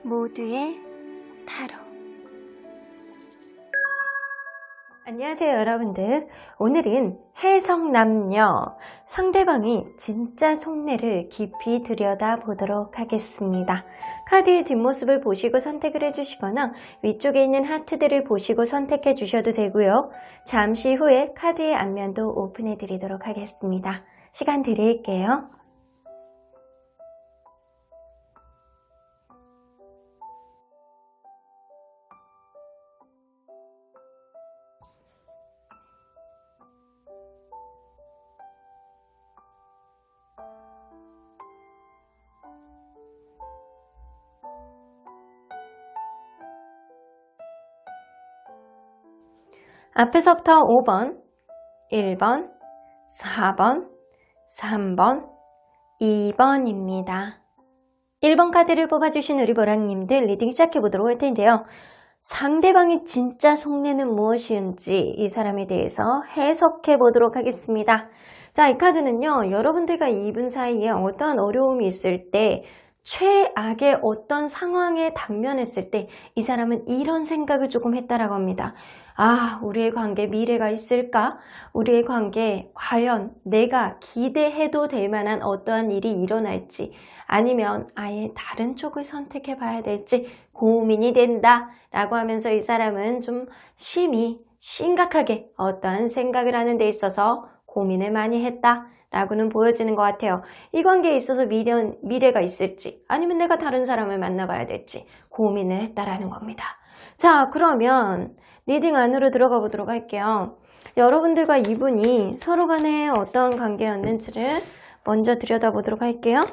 모두의 타로. 안녕하세요 여러분들. 오늘은 해석남녀, 상대방이 진짜 속내를 깊이 들여다보도록 하겠습니다. 카드의 뒷모습을 보시고 선택을 해주시거나 위쪽에 있는 하트들을 보시고 선택해 주셔도 되고요. 잠시 후에 카드의 앞면도 오픈해 드리도록 하겠습니다. 시간 드릴게요. 앞에서부터 5번, 1번, 4번, 3번, 2번입니다. 1번 카드를 뽑아주신 우리 보랑님들 리딩 시작해보도록 할 텐데요. 상대방의 진짜 속내는 무엇이었는지 이 사람에 대해서 해석해보도록 하겠습니다. 자, 이 카드는요, 여러분들과 이분 사이에 어떠한 어려움이 있을 때, 최악의 어떤 상황에 당면했을 때 이 사람은 이런 생각을 조금 했다라고 합니다. 아, 우리의 관계 미래가 있을까? 우리의 관계 과연 내가 기대해도 될 만한 어떠한 일이 일어날지, 아니면 아예 다른 쪽을 선택해 봐야 될지 고민이 된다 라고 하면서 이 사람은 좀 심각하게 어떠한 생각을 하는 데 있어서 고민을 많이 했다 라고는 보여지는 것 같아요. 이 관계에 있어서 미래가 있을지, 아니면 내가 다른 사람을 만나봐야 될지 고민을 했다라는 겁니다. 자, 그러면 리딩 안으로 들어가 보도록 할게요. 여러분들과 이분이 서로 간에 어떤 관계였는지를 먼저 들여다보도록 할게요.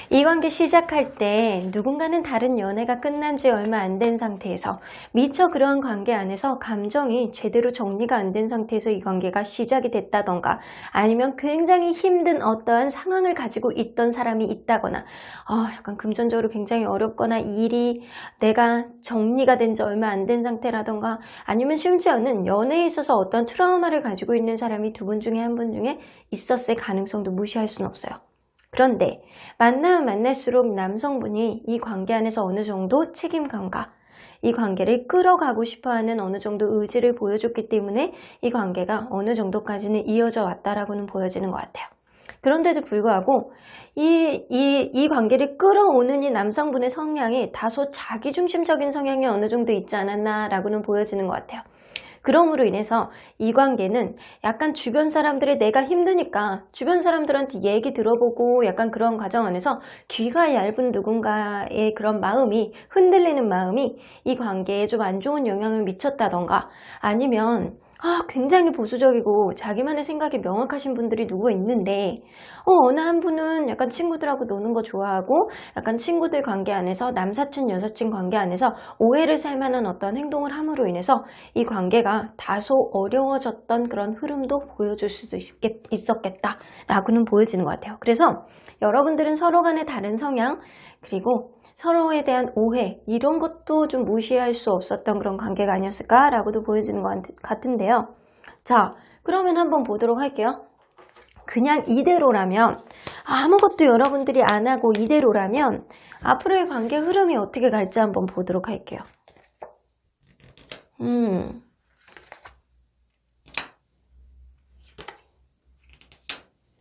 이 관계 시작할 때 누군가는 다른 연애가 끝난 지 얼마 안 된 상태에서 미처 그러한 관계 안에서 감정이 제대로 정리가 안 된 상태에서 이 관계가 시작이 됐다던가, 아니면 굉장히 힘든 어떠한 상황을 가지고 있던 사람이 있다거나, 약간 금전적으로 굉장히 어렵거나 일이 내가 정리가 된 지 얼마 안 된 상태라던가, 아니면 심지어는 연애에 있어서 어떤 트라우마를 가지고 있는 사람이 두 분 중에 한 분 중에 있었을 가능성도 무시할 수는 없어요. 그런데 만나면 만날수록 남성분이 이 관계 안에서 어느 정도 책임감과 이 관계를 끌어가고 싶어하는 어느 정도 의지를 보여줬기 때문에 이 관계가 어느 정도까지는 이어져 왔다라고는 보여지는 것 같아요. 그런데도 불구하고 이 관계를 끌어오는 이 남성분의 성향이 다소 자기중심적인 성향이 어느 정도 있지 않았나라고는 보여지는 것 같아요. 그럼으로 인해서 이 관계는 약간 주변 사람들이 내가 힘드니까 주변 사람들한테 얘기 들어보고 약간 그런 과정 안에서 귀가 얇은 누군가의 그런 마음이, 흔들리는 마음이 이 관계에 좀 안 좋은 영향을 미쳤다던가, 아니면 굉장히 보수적이고 자기만의 생각이 명확하신 분들이 누구 있는데 어느 한 분은 약간 친구들하고 노는 거 좋아하고 약간 친구들 관계 안에서 남사친 여사친 관계 안에서 오해를 살 만한 어떤 행동을 함으로 인해서 이 관계가 다소 어려워졌던 그런 흐름도 보여줄 수도 있었겠다 라고는 보여지는 것 같아요. 그래서 여러분들은 서로 간의 다른 성향, 그리고 서로에 대한 오해, 이런 것도 좀 무시할 수 없었던 그런 관계가 아니었을까라고도 보여지는 것 같은데요. 자, 그러면 한번 보도록 할게요. 그냥 이대로라면, 아무것도 여러분들이 안 하고 이대로라면 앞으로의 관계 흐름이 어떻게 갈지 한번 보도록 할게요.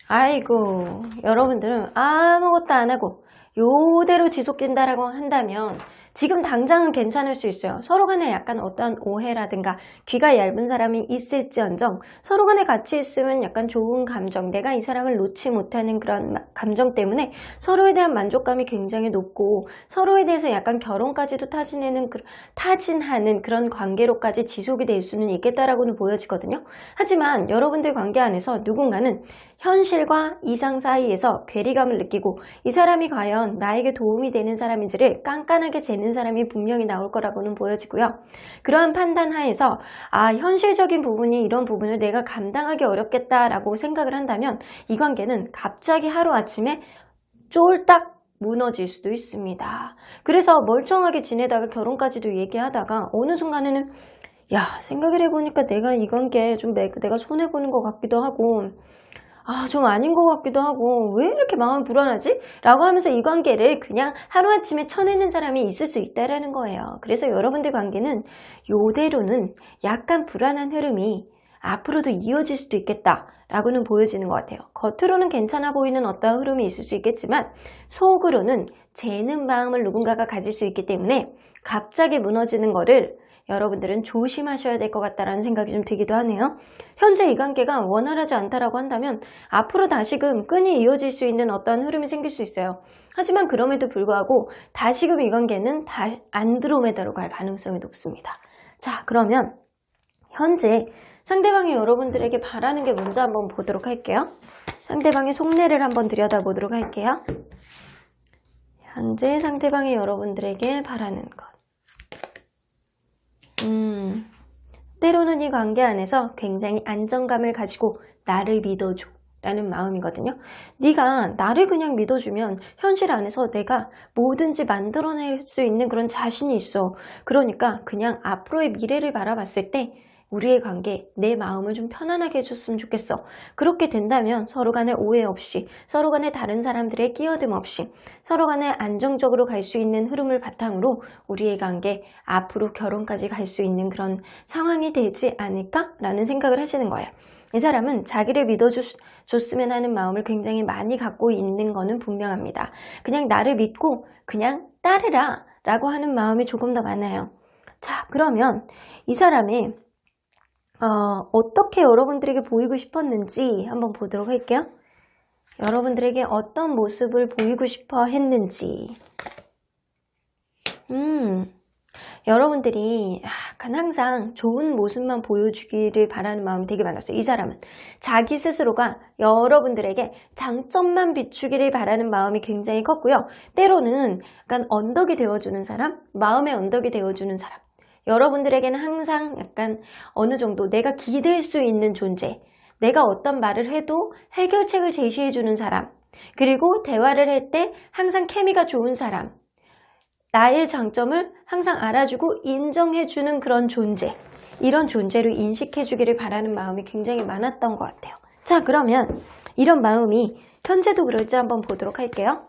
아이고, 여러분들은 아무것도 안 하고 요대로 지속된다라고 한다면 지금 당장은 괜찮을 수 있어요. 서로 간에 약간 어떤 오해라든가 귀가 얇은 사람이 있을지언정 서로 간에 같이 있으면 약간 좋은 감정, 내가 이 사람을 놓지 못하는 그런 감정 때문에 서로에 대한 만족감이 굉장히 높고 서로에 대해서 약간 결혼까지도 타진하는 그런 관계로까지 지속이 될 수는 있겠다라고는 보여지거든요. 하지만 여러분들 관계 안에서 누군가는 현실과 이상 사이에서 괴리감을 느끼고 이 사람이 과연 나에게 도움이 되는 사람인지를 깐깐하게 재는 사람이 분명히 나올 거라고는 보여지고요. 그러한 판단 하에서 현실적인 부분이 이런 부분을 내가 감당하기 어렵겠다라고 생각을 한다면 이 관계는 갑자기 하루아침에 쫄딱 무너질 수도 있습니다. 그래서 멀쩡하게 지내다가 결혼까지도 얘기하다가 어느 순간에는 야, 생각을 해보니까 내가 이 관계에 좀 내가 손해보는 것 같기도 하고, 좀 아닌 것 같기도 하고, 왜 이렇게 마음이 불안하지? 라고 하면서 이 관계를 그냥 하루아침에 쳐내는 사람이 있을 수 있다라는 거예요. 그래서 여러분들 관계는 요대로는 약간 불안한 흐름이 앞으로도 이어질 수도 있겠다라고는 보여지는 것 같아요. 겉으로는 괜찮아 보이는 어떤 흐름이 있을 수 있겠지만 속으로는 재는 마음을 누군가가 가질 수 있기 때문에 갑자기 무너지는 거를 여러분들은 조심하셔야 될 것 같다라는 생각이 좀 들기도 하네요. 현재 이 관계가 원활하지 않다라고 한다면 앞으로 다시금 끈이 이어질 수 있는 어떤 흐름이 생길 수 있어요. 하지만 그럼에도 불구하고 다시금 이 관계는 안드로메다로 갈 가능성이 높습니다. 자, 그러면 현재 상대방이 여러분들에게 바라는 게 뭔지 한번 보도록 할게요. 상대방의 속내를 한번 들여다보도록 할게요. 현재 상대방이 여러분들에게 바라는 것. 때로는 이 관계 안에서 굉장히 안정감을 가지고 나를 믿어줘 라는 마음이거든요. 네가 나를 그냥 믿어주면 현실 안에서 내가 뭐든지 만들어낼 수 있는 그런 자신이 있어. 그러니까 그냥 앞으로의 미래를 바라봤을 때 우리의 관계, 내 마음을 좀 편안하게 해줬으면 좋겠어. 그렇게 된다면 서로 간에 오해 없이, 서로 간에 다른 사람들의 끼어듦 없이, 서로 간에 안정적으로 갈 수 있는 흐름을 바탕으로 우리의 관계, 앞으로 결혼까지 갈 수 있는 그런 상황이 되지 않을까라는 생각을 하시는 거예요. 이 사람은 자기를 믿어줬으면 하는 마음을 굉장히 많이 갖고 있는 거는 분명합니다. 그냥 나를 믿고 그냥 따르라 라고 하는 마음이 조금 더 많아요. 자, 그러면 이 사람의 어떻게 여러분들에게 보이고 싶었는지 한번 보도록 할게요. 여러분들에게 어떤 모습을 보이고 싶어 했는지. 여러분들이 약간 항상 좋은 모습만 보여주기를 바라는 마음이 되게 많았어요. 이 사람은 자기 스스로가 여러분들에게 장점만 비추기를 바라는 마음이 굉장히 컸고요. 때로는 약간 언덕이 되어주는 사람, 마음의 언덕이 되어주는 사람. 여러분들에게는 항상 약간 어느 정도 내가 기댈 수 있는 존재, 내가 어떤 말을 해도 해결책을 제시해주는 사람, 그리고 대화를 할 때 항상 케미가 좋은 사람, 나의 장점을 항상 알아주고 인정해주는 그런 존재, 이런 존재로 인식해주기를 바라는 마음이 굉장히 많았던 것 같아요. 자, 그러면 이런 마음이 현재도 그럴지 한번 보도록 할게요.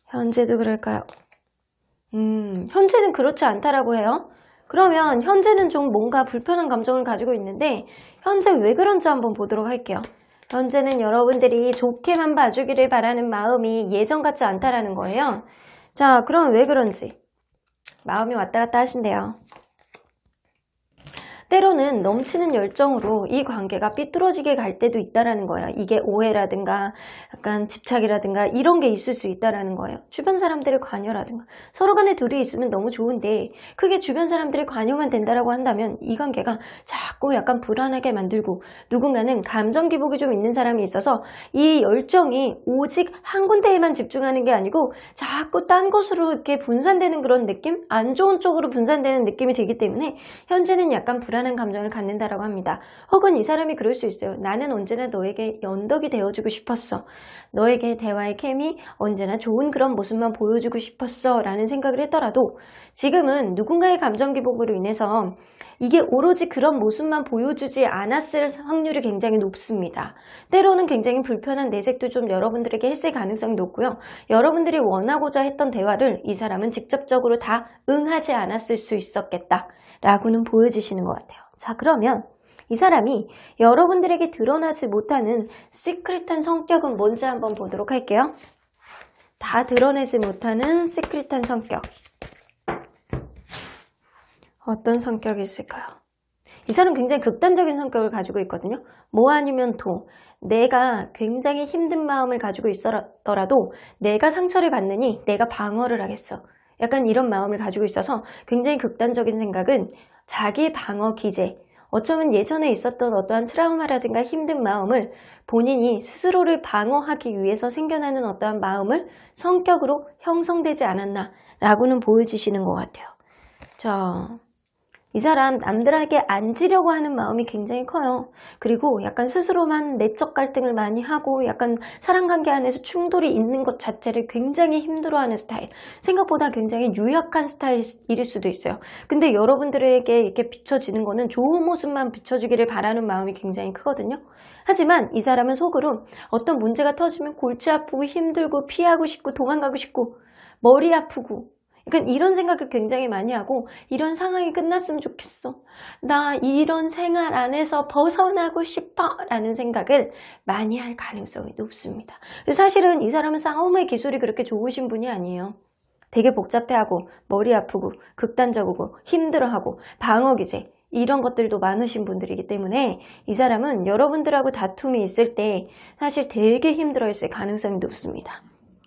현재도 그럴까요? 현재는 그렇지 않다라고 해요. 그러면 현재는 좀 뭔가 불편한 감정을 가지고 있는데 현재 왜 그런지 한번 보도록 할게요. 현재는 여러분들이 좋게만 봐주기를 바라는 마음이 예전 같지 않다라는 거예요. 자, 그럼 왜 그런지 마음이 왔다 갔다 하신대요. 때로는 넘치는 열정으로 이 관계가 삐뚤어지게 갈 때도 있다라는 거예요. 이게 오해라든가 약간 집착이라든가 이런 게 있을 수 있다라는 거예요. 주변 사람들의 관여라든가 서로 간에 둘이 있으면 너무 좋은데 그게 주변 사람들의 관여만 된다라고 한다면 이 관계가 자꾸 약간 불안하게 만들고 누군가는 감정 기복이 좀 있는 사람이 있어서 이 열정이 오직 한 군데에만 집중하는 게 아니고 자꾸 딴 곳으로 이렇게 분산되는 그런 느낌? 안 좋은 쪽으로 분산되는 느낌이 들기 때문에 현재는 약간 불안한 감정을 갖는다라고 합니다. 혹은 이 사람이 그럴 수 있어요. 나는 언제나 너에게 연덕이 되어주고 싶었어. 너에게 대화의 케미 언제나 좋은 그런 모습만 보여주고 싶었어 라는 생각을 했더라도 지금은 누군가의 감정 기복으로 인해서 이게 오로지 그런 모습만 보여주지 않았을 확률이 굉장히 높습니다. 때로는 굉장히 불편한 내색도 좀 여러분들에게 했을 가능성이 높고요. 여러분들이 원하고자 했던 대화를 이 사람은 직접적으로 다 응하지 않았을 수 있었겠다 라고는 보여주시는 것 같아요. 자, 그러면 이 사람이 여러분들에게 드러나지 못하는 시크릿한 성격은 뭔지 한번 보도록 할게요. 다 드러내지 못하는 시크릿한 성격. 어떤 성격이 있을까요? 이 사람 굉장히 극단적인 성격을 가지고 있거든요. 뭐 아니면 도. 내가 굉장히 힘든 마음을 가지고 있더라도 내가 상처를 받느니 내가 방어를 하겠어. 약간 이런 마음을 가지고 있어서 굉장히 극단적인 생각은 자기 방어 기제. 어쩌면 예전에 있었던 어떠한 트라우마라든가 힘든 마음을 본인이 스스로를 방어하기 위해서 생겨나는 어떠한 마음을 성격으로 형성되지 않았나 라고는 보여주시는 것 같아요. 자, 이 사람 남들에게 앉으려고 하는 마음이 굉장히 커요. 그리고 약간 스스로만 내적 갈등을 많이 하고 약간 사랑관계 안에서 충돌이 있는 것 자체를 굉장히 힘들어하는 스타일. 생각보다 굉장히 유약한 스타일일 수도 있어요. 근데 여러분들에게 이렇게 비춰지는 거는 좋은 모습만 비춰주기를 바라는 마음이 굉장히 크거든요. 하지만 이 사람은 속으로 어떤 문제가 터지면 골치 아프고 힘들고 피하고 싶고 도망가고 싶고 머리 아프고 그러니까 이런 생각을 굉장히 많이 하고 이런 상황이 끝났으면 좋겠어. 나 이런 생활 안에서 벗어나고 싶어 라는 생각을 많이 할 가능성이 높습니다. 사실은 이 사람은 싸움의 기술이 그렇게 좋으신 분이 아니에요. 되게 복잡해하고 머리 아프고 극단적이고 힘들어하고 방어기제 이런 것들도 많으신 분들이기 때문에 이 사람은 여러분들하고 다툼이 있을 때 사실 되게 힘들어했을 가능성이 높습니다.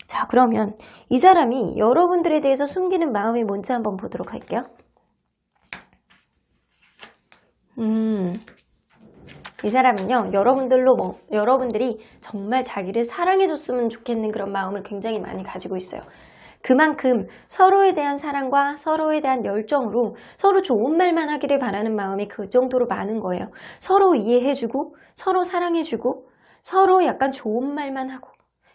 자, 그러면 이 사람이 여러분들에 대해서 숨기는 마음이 뭔지 한번 보도록 할게요. 이 사람은요, 여러분들이 정말 자기를 사랑해줬으면 좋겠는 그런 마음을 굉장히 많이 가지고 있어요. 그만큼 서로에 대한 사랑과 서로에 대한 열정으로 서로 좋은 말만 하기를 바라는 마음이 그 정도로 많은 거예요. 서로 이해해주고, 서로 사랑해주고, 서로 약간 좋은 말만 하고,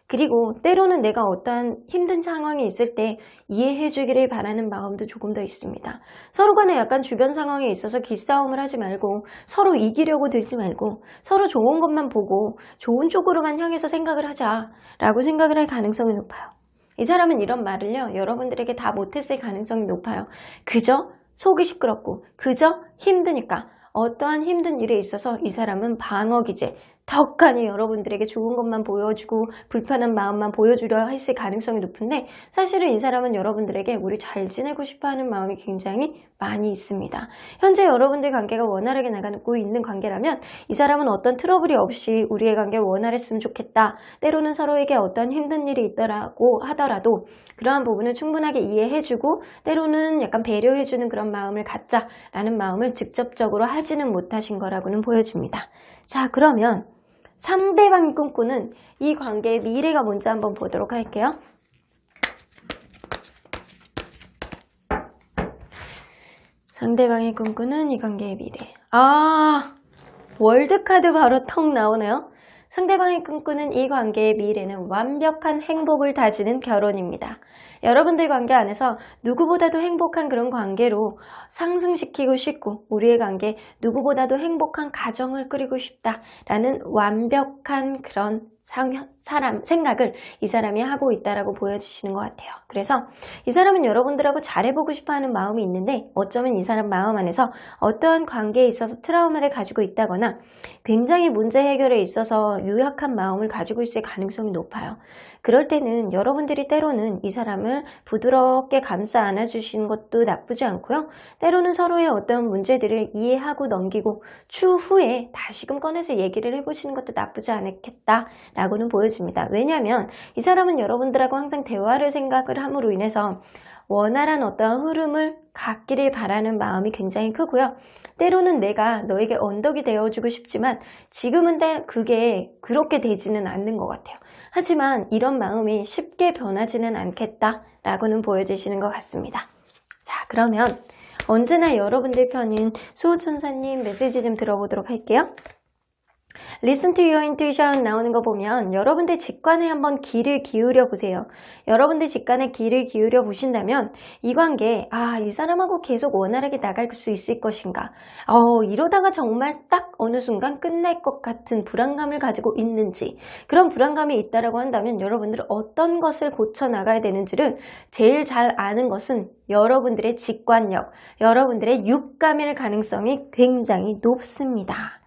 그리고 때로는 내가 어떠한 힘든 상황이 있을 때 이해해 주기를 바라는 마음도 조금 더 있습니다. 서로 간에 약간 주변 상황에 있어서 기싸움을 하지 말고 서로 이기려고 들지 말고 서로 좋은 것만 보고 좋은 쪽으로만 향해서 생각을 하자라고 생각을 할 가능성이 높아요. 이 사람은 이런 말을요, 여러분들에게 다 못했을 가능성이 높아요. 그저 속이 시끄럽고 그저 힘드니까 어떠한 힘든 일에 있어서 이 사람은 방어기제, 덕하니 여러분들에게 좋은 것만 보여주고 불편한 마음만 보여주려 했을 가능성이 높은데 사실은 이 사람은 여러분들에게 우리 잘 지내고 싶어하는 마음이 굉장히 많이 있습니다. 현재 여러분들 관계가 원활하게 나가고 있는 관계라면 이 사람은 어떤 트러블이 없이 우리의 관계가 원활했으면 좋겠다. 때로는 서로에게 어떤 힘든 일이 있더라고 하더라도 그러한 부분을 충분하게 이해해주고 때로는 약간 배려해주는 그런 마음을 갖자라는 마음을 직접적으로 하지는 못하신 거라고는 보여집니다. 자, 그러면 상대방이 꿈꾸는 이 관계의 미래가 뭔지 한번 보도록 할게요. 상대방이 꿈꾸는 이 관계의 미래. 월드카드 바로 턱 나오네요. 상대방이 꿈꾸는 이 관계의 미래는 완벽한 행복을 다지는 결혼입니다. 여러분들 관계 안에서 누구보다도 행복한 그런 관계로 상승시키고 싶고 우리의 관계 누구보다도 행복한 가정을 꾸리고 싶다라는 완벽한 그런 생각을 이 사람이 하고 있다라고 보여지시는 것 같아요. 그래서 이 사람은 여러분들하고 잘해보고 싶어하는 마음이 있는데 어쩌면 이 사람 마음 안에서 어떠한 관계에 있어서 트라우마를 가지고 있다거나 굉장히 문제 해결에 있어서 유약한 마음을 가지고 있을 가능성이 높아요. 그럴 때는 여러분들이 때로는 이 사람을 부드럽게 감싸 안아주시는 것도 나쁘지 않고요. 때로는 서로의 어떤 문제들을 이해하고 넘기고 추후에 다시금 꺼내서 얘기를 해보시는 것도 나쁘지 않겠다라고는 보여집니다. 왜냐하면 이 사람은 여러분들하고 항상 대화를 생각을 함으로 인해서 원활한 어떠한 흐름을 갖기를 바라는 마음이 굉장히 크고요. 때로는 내가 너에게 언덕이 되어주고 싶지만 지금은 그게 그렇게 되지는 않는 것 같아요. 하지만 이런 마음이 쉽게 변하지는 않겠다라고는 보여지시는 것 같습니다. 자, 그러면 언제나 여러분들 편인 수호천사님 메시지 좀 들어보도록 할게요. Listen to your intuition 나오는 거 보면 여러분들 직관에 한번 귀를 기울여 보세요. 여러분들 직관에 귀를 기울여 보신다면 이 관계, 이 사람하고 계속 원활하게 나갈 수 있을 것인가? 이러다가 정말 딱 어느 순간 끝날 것 같은 불안감을 가지고 있는지 그런 불안감이 있다라고 한다면 여러분들은 어떤 것을 고쳐 나가야 되는지를 제일 잘 아는 것은 여러분들의 직관력, 여러분들의 육감일 가능성이 굉장히 높습니다.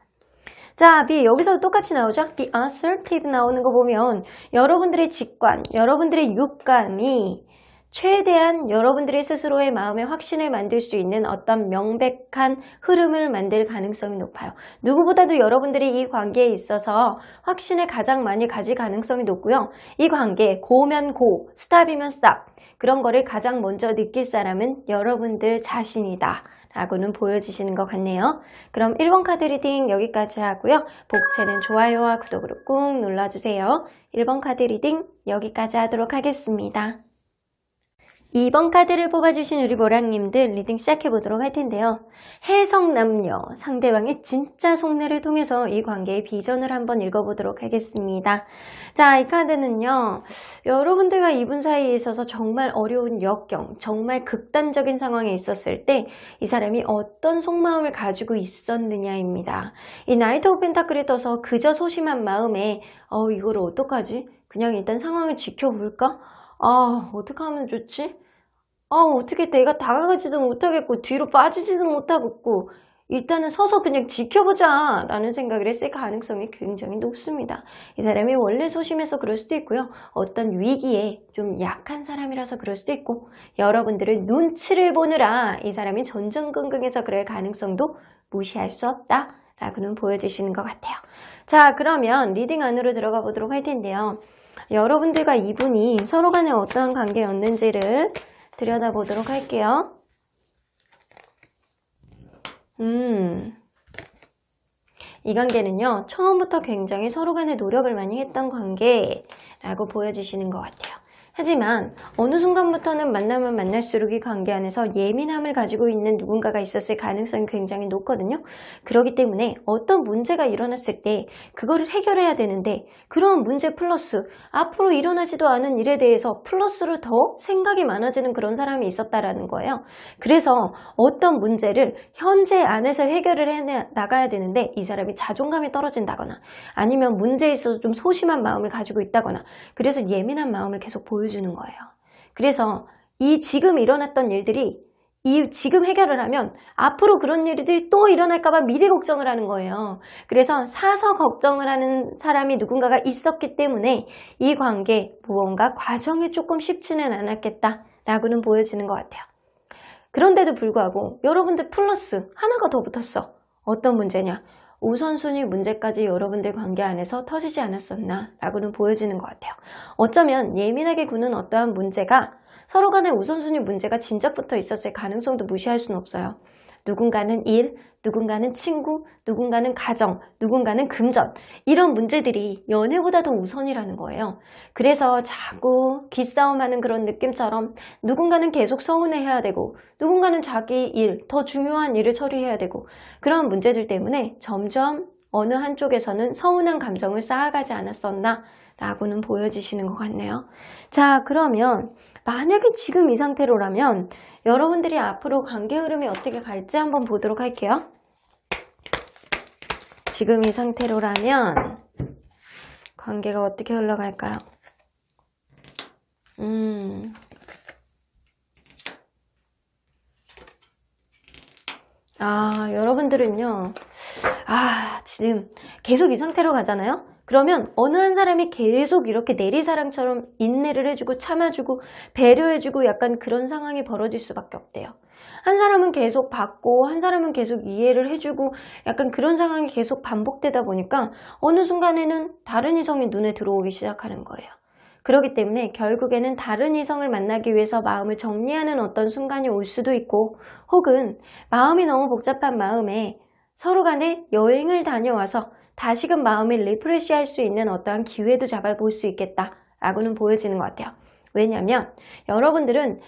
자, B 여기서도 똑같이 나오죠? Be assertive 나오는 거 보면 여러분들의 직관, 여러분들의 육감이 최대한 여러분들의 스스로의 마음의 확신을 만들 수 있는 어떤 명백한 흐름을 만들 가능성이 높아요. 누구보다도 여러분들이 이 관계에 있어서 확신을 가장 많이 가질 가능성이 높고요. 이 관계, 고면 고, 스탑이면 스탑 그런 거를 가장 먼저 느낄 사람은 여러분들 자신이다. 라고는 보여지시는 것 같네요. 그럼 1번 카드 리딩 여기까지 하고요. 복채는 좋아요와 구독으로 꾹 눌러주세요. 1번 카드 리딩 여기까지 하도록 하겠습니다. 2번 카드를 뽑아주신 우리 모랑님들 리딩 시작해보도록 할 텐데요. 해석남녀, 상대방의 진짜 속내를 통해서 이 관계의 비전을 한번 읽어보도록 하겠습니다. 자, 이 카드는요. 여러분들과 이분 사이에 있어서 정말 어려운 역경, 정말 극단적인 상황에 있었을 때 이 사람이 어떤 속마음을 가지고 있었느냐입니다. 이 나이트 오브 펜타클이 떠서 그저 소심한 마음에 이거를 어떡하지? 그냥 일단 상황을 지켜볼까? 어떻게 하면 좋지? 어떻게 내가 다가가지도 못하겠고 뒤로 빠지지도 못하겠고 일단은 서서 그냥 지켜보자 라는 생각을 했을 가능성이 굉장히 높습니다. 이 사람이 원래 소심해서 그럴 수도 있고요. 어떤 위기에 좀 약한 사람이라서 그럴 수도 있고 여러분들의 눈치를 보느라 이 사람이 전전긍긍해서 그럴 가능성도 무시할 수 없다 라고는 보여주시는 것 같아요. 자, 그러면 리딩 안으로 들어가 보도록 할 텐데요. 여러분들과 이분이 서로 간에 어떠한 관계였는지를 들여다보도록 할게요. 이 관계는요, 처음부터 굉장히 서로 간에 노력을 많이 했던 관계라고 보여주시는 것 같아요. 하지만 어느 순간부터는 만나면 만날수록 이 관계 안에서 예민함을 가지고 있는 누군가가 있었을 가능성이 굉장히 높거든요. 그렇기 때문에 어떤 문제가 일어났을 때 그거를 해결해야 되는데 그런 문제 플러스 앞으로 일어나지도 않은 일에 대해서 플러스로 더 생각이 많아지는 그런 사람이 있었다라는 거예요. 그래서 어떤 문제를 현재 안에서 해결을 해 나가야 되는데 이 사람이 자존감이 떨어진다거나 아니면 문제에 있어서 좀 소심한 마음을 가지고 있다거나 그래서 예민한 마음을 계속 보여주는 거예요. 그래서 이 지금 일어났던 일들이 이 지금 해결을 하면 앞으로 그런 일들이 또 일어날까봐 미리 걱정을 하는 거예요. 그래서 사서 걱정을 하는 사람이 누군가가 있었기 때문에 이 관계 무언가 과정이 조금 쉽지는 않았겠다라고는 보여지는 것 같아요. 그런데도 불구하고 여러분들 플러스 하나가 더 붙었어. 어떤 문제냐? 우선순위 문제까지 여러분들 관계 안에서 터지지 않았었나 라고는 보여지는 것 같아요. 어쩌면 예민하게 구는 어떠한 문제가 서로 간의 우선순위 문제가 진작부터 있었을 가능성도 무시할 수는 없어요. 누군가는 일, 누군가는 친구, 누군가는 가정, 누군가는 금전 이런 문제들이 연애보다 더 우선이라는 거예요. 그래서 자꾸 기싸움하는 그런 느낌처럼 누군가는 계속 서운해해야 되고 누군가는 자기 일, 더 중요한 일을 처리해야 되고 그런 문제들 때문에 점점 어느 한쪽에서는 서운한 감정을 쌓아가지 않았었나 라고는 보여주시는 것 같네요. 자, 그러면 만약에 지금 이 상태로라면 여러분들이 앞으로 관계 흐름이 어떻게 갈지 한번 보도록 할게요. 지금 이 상태로라면 관계가 어떻게 흘러갈까요? 여러분들은요. 지금 계속 이 상태로 가잖아요? 그러면 어느 한 사람이 계속 이렇게 내리사랑처럼 인내를 해주고 참아주고 배려해주고 약간 그런 상황이 벌어질 수밖에 없대요. 한 사람은 계속 받고 한 사람은 계속 이해를 해주고 약간 그런 상황이 계속 반복되다 보니까 어느 순간에는 다른 이성이 눈에 들어오기 시작하는 거예요. 그렇기 때문에 결국에는 다른 이성을 만나기 위해서 마음을 정리하는 어떤 순간이 올 수도 있고 혹은 마음이 너무 복잡한 마음에 서로 간에 여행을 다녀와서 다시금 마음을 리프레시할 수 있는 어떠한 기회도 잡아볼 수 있겠다라고는 보여지는 것 같아요. 왜냐하면 여러분들은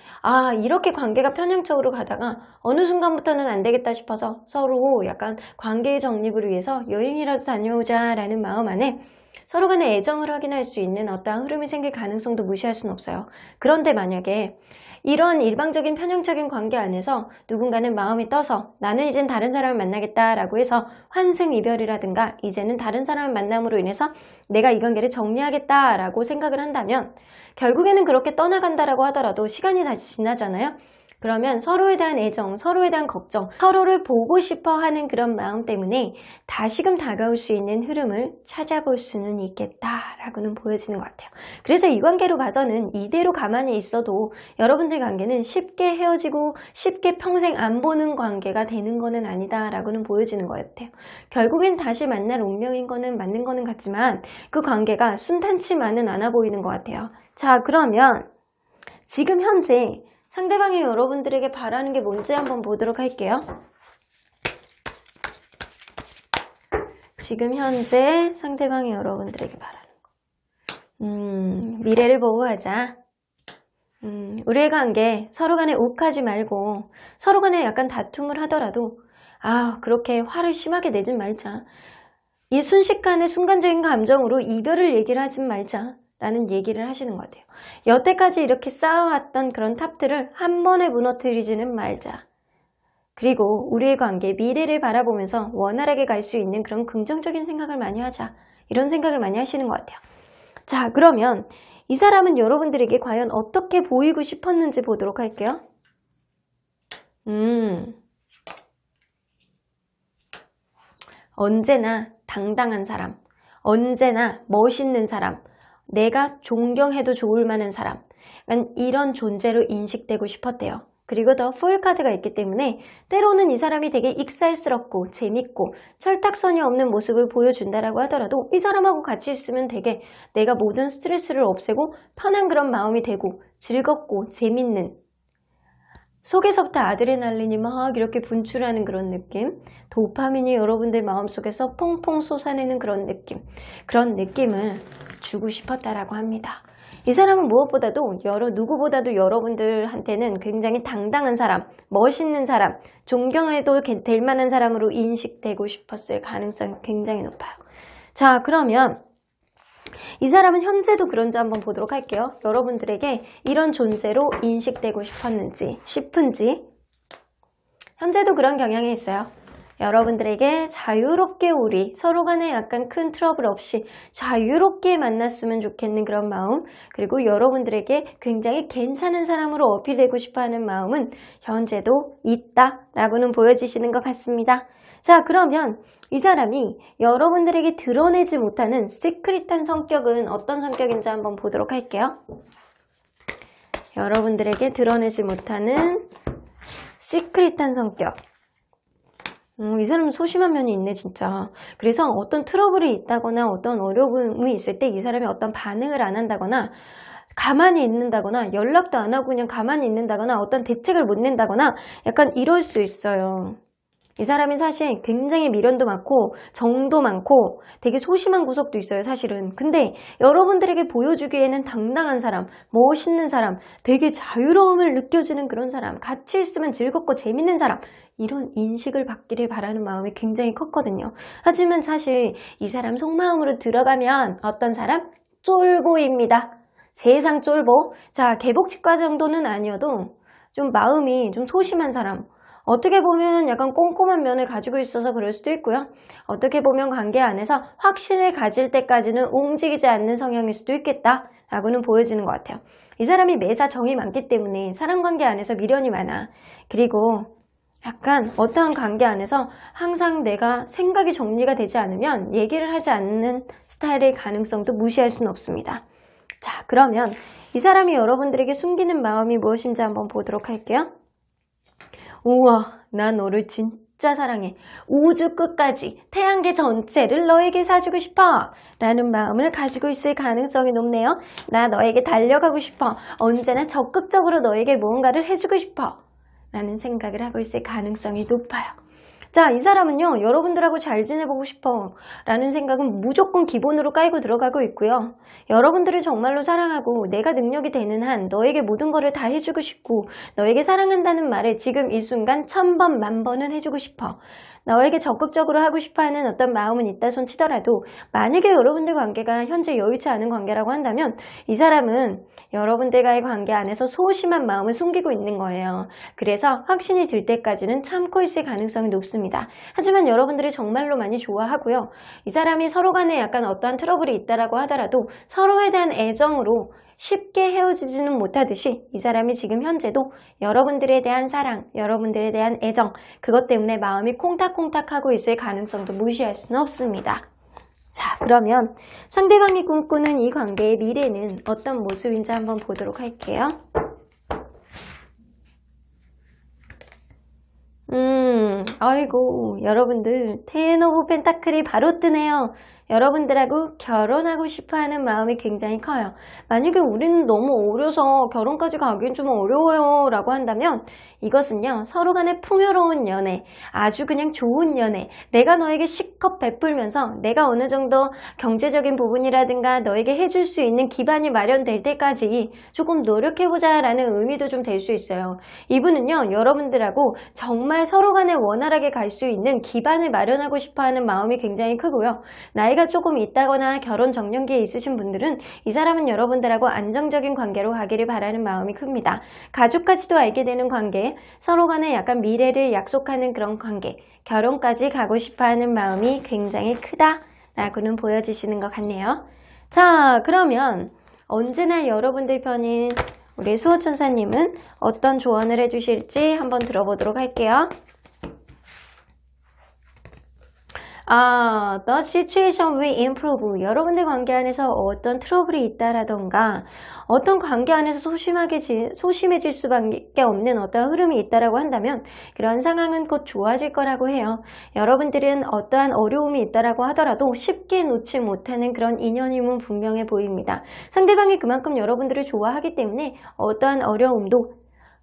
이렇게 관계가 편향적으로 가다가 어느 순간부터는 안 되겠다 싶어서 서로 약간 관계의 정립을 위해서 여행이라도 다녀오자라는 마음 안에 서로 간에 애정을 확인할 수 있는 어떠한 흐름이 생길 가능성도 무시할 수는 없어요. 그런데 만약에 이런 일방적인 편향적인 관계 안에서 누군가는 마음이 떠서 나는 이젠 다른 사람을 만나겠다라고 해서 환승이별이라든가 이제는 다른 사람을 만남으로 인해서 내가 이 관계를 정리하겠다라고 생각을 한다면 결국에는 그렇게 떠나간다라고 하더라도 시간이 다시 지나잖아요. 그러면 서로에 대한 애정, 서로에 대한 걱정, 서로를 보고 싶어 하는 그런 마음 때문에 다시금 다가올 수 있는 흐름을 찾아볼 수는 있겠다라고는 보여지는 것 같아요. 그래서 이 관계로 봐서는 이대로 가만히 있어도 여러분들 관계는 쉽게 헤어지고 쉽게 평생 안 보는 관계가 되는 거는 아니다라고는 보여지는 것 같아요. 결국엔 다시 만날 운명인 거는 맞는 거는 같지만 그 관계가 순탄치만은 않아 보이는 것 같아요. 자, 그러면 지금 현재 상대방이 여러분들에게 바라는 게 뭔지 한번 보도록 할게요. 지금 현재 상대방이 여러분들에게 바라는 거. 미래를 보고 가자. 우리의 관계 서로 간에 욱하지 말고 서로 간에 약간 다툼을 하더라도 그렇게 화를 심하게 내진 말자. 이 순식간에 순간적인 감정으로 이별을 얘기를 하지 말자 라는 얘기를 하시는 것 같아요. 여태까지 이렇게 쌓아왔던 그런 탑들을 한 번에 무너뜨리지는 말자. 그리고 우리의 관계, 미래를 바라보면서 원활하게 갈 수 있는 그런 긍정적인 생각을 많이 하자. 이런 생각을 많이 하시는 것 같아요. 자, 그러면 이 사람은 여러분들에게 과연 어떻게 보이고 싶었는지 보도록 할게요. 언제나 당당한 사람, 언제나 멋있는 사람, 내가 존경해도 좋을 만한 사람, 이런 존재로 인식되고 싶었대요. 그리고 더 풀 카드가 있기 때문에 때로는 이 사람이 되게 익살스럽고 재밌고 철딱선이 없는 모습을 보여준다라고 하더라도 이 사람하고 같이 있으면 되게 내가 모든 스트레스를 없애고 편한 그런 마음이 되고 즐겁고 재밌는, 속에서부터 아드레날린이 막 이렇게 분출하는 그런 느낌, 도파민이 여러분들 마음속에서 퐁퐁 솟아내는 그런 그런 느낌을 주고 싶었다라고 합니다. 이 사람은 무엇보다도 누구보다도 여러분들한테는 굉장히 당당한 사람, 멋있는 사람, 존경해도 될 만한 사람으로 인식되고 싶었을 가능성이 굉장히 높아요. 자, 그러면 이 사람은 현재도 그런지 한번 보도록 할게요. 여러분들에게 이런 존재로 인식되고 싶은지 현재도 그런 경향이 있어요. 여러분들에게 자유롭게 우리 서로 간에 약간 큰 트러블 없이 자유롭게 만났으면 좋겠는 그런 마음, 그리고 여러분들에게 굉장히 괜찮은 사람으로 어필되고 싶어하는 마음은 현재도 있다라고는 보여주시는 것 같습니다. 자, 그러면 이 사람이 여러분들에게 드러내지 못하는 시크릿한 성격은 어떤 성격인지 한번 보도록 할게요. 여러분들에게 드러내지 못하는 시크릿한 성격. 이 사람은 소심한 면이 있네 진짜. 그래서 어떤 트러블이 있다거나 어떤 어려움이 있을 때 이 사람이 어떤 반응을 안 한다거나 가만히 있는다거나 연락도 안 하고 그냥 가만히 있는다거나 어떤 대책을 못 낸다거나 약간 이럴 수 있어요. 이 사람이 사실 굉장히 미련도 많고 정도 많고 되게 소심한 구석도 있어요, 사실은. 근데 여러분들에게 보여주기에는 당당한 사람, 멋있는 사람, 되게 자유로움을 느껴지는 그런 사람, 같이 있으면 즐겁고 재밌는 사람, 이런 인식을 받기를 바라는 마음이 굉장히 컸거든요. 하지만 사실 이 사람 속마음으로 들어가면 어떤 사람? 쫄보입니다. 세상 쫄보. 자, 개복치과 정도는 아니어도 좀 마음이 좀 소심한 사람, 어떻게 보면 약간 꼼꼼한 면을 가지고 있어서 그럴 수도 있고요. 어떻게 보면 관계 안에서 확신을 가질 때까지는 움직이지 않는 성향일 수도 있겠다라고는 보여지는 것 같아요. 이 사람이 매사 정이 많기 때문에 사람관계 안에서 미련이 많아. 그리고 약간 어떠한 관계 안에서 항상 내가 생각이 정리가 되지 않으면 얘기를 하지 않는 스타일의 가능성도 무시할 수는 없습니다. 자, 그러면 이 사람이 여러분들에게 숨기는 마음이 무엇인지 한번 보도록 할게요. 우와, 나 너를 진짜 사랑해. 우주 끝까지 태양계 전체를 너에게 사주고 싶어 라는 마음을 가지고 있을 가능성이 높네요. 나 너에게 달려가고 싶어. 언제나 적극적으로 너에게 무언가를 해주고 싶어 라는 생각을 하고 있을 가능성이 높아요. 자, 이 사람은요, 여러분들하고 잘 지내보고 싶어 라는 생각은 무조건 기본으로 깔고 들어가고 있고요. 여러분들을 정말로 사랑하고 내가 능력이 되는 한 너에게 모든 거를 다 해주고 싶고 너에게 사랑한다는 말을 지금 이 순간 1000번, 10,000번은 해주고 싶어. 너에게 적극적으로 하고 싶어하는 어떤 마음은 있다 손 치더라도 만약에 여러분들 관계가 현재 여의치 않은 관계라고 한다면 이 사람은 여러분들과의 관계 안에서 소심한 마음을 숨기고 있는 거예요. 그래서 확신이 들 때까지는 참고 있을 가능성이 높습니다. 하지만 여러분들이 정말로 많이 좋아하고요. 이 사람이 서로 간에 약간 어떠한 트러블이 있다라고 하더라도 서로에 대한 애정으로 쉽게 헤어지지는 못하듯이 이 사람이 지금 현재도 여러분들에 대한 사랑, 여러분들에 대한 애정, 그것 때문에 마음이 콩닥콩닥하고 있을 가능성도 무시할 수는 없습니다. 자, 그러면 상대방이 꿈꾸는 이 관계의 미래는 어떤 모습인지 한번 보도록 할게요. 아이고, 여러분들 텐 오브 펜타클이 바로 뜨네요. 여러분들하고 결혼하고 싶어하는 마음이 굉장히 커요. 만약에 우리는 너무 어려서 결혼까지 가긴 좀 어려워요 라고 한다면 이것은요, 서로 간의 풍요로운 연애, 아주 그냥 좋은 연애, 내가 너에게 실컷 베풀면서 내가 어느 정도 경제적인 부분이라든가 너에게 해줄 수 있는 기반이 마련될 때까지 조금 노력해보자 라는 의미도 좀 될 수 있어요. 이분은요, 여러분들하고 정말 서로 간에 원활하게 갈 수 있는 기반을 마련하고 싶어하는 마음이 굉장히 크고요. 나이가 조금 있다거나 결혼 정년기에 있으신 분들은 이 사람은 여러분들하고 안정적인 관계로 가기를 바라는 마음이 큽니다. 가족까지도 알게 되는 관계, 서로 간에 약간 미래를 약속하는 그런 관계, 결혼까지 가고 싶어하는 마음이 굉장히 크다라고는 보여지시는 것 같네요. 자, 그러면 언제나 여러분들 편인 우리 수호천사님은 어떤 조언을 해주실지 한번 들어보도록 할게요. The situation will improve. 여러분들 관계 안에서 어떤 트러블이 있다라던가 어떤 관계 안에서 소심해질 수밖에 없는 어떤 흐름이 있다라고 한다면 그런 상황은 곧 좋아질 거라고 해요. 여러분들은 어떠한 어려움이 있다라고 하더라도 쉽게 놓지 못하는 그런 인연임은 분명해 보입니다. 상대방이 그만큼 여러분들을 좋아하기 때문에 어떠한 어려움도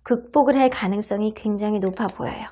극복을 할 가능성이 굉장히 높아 보여요.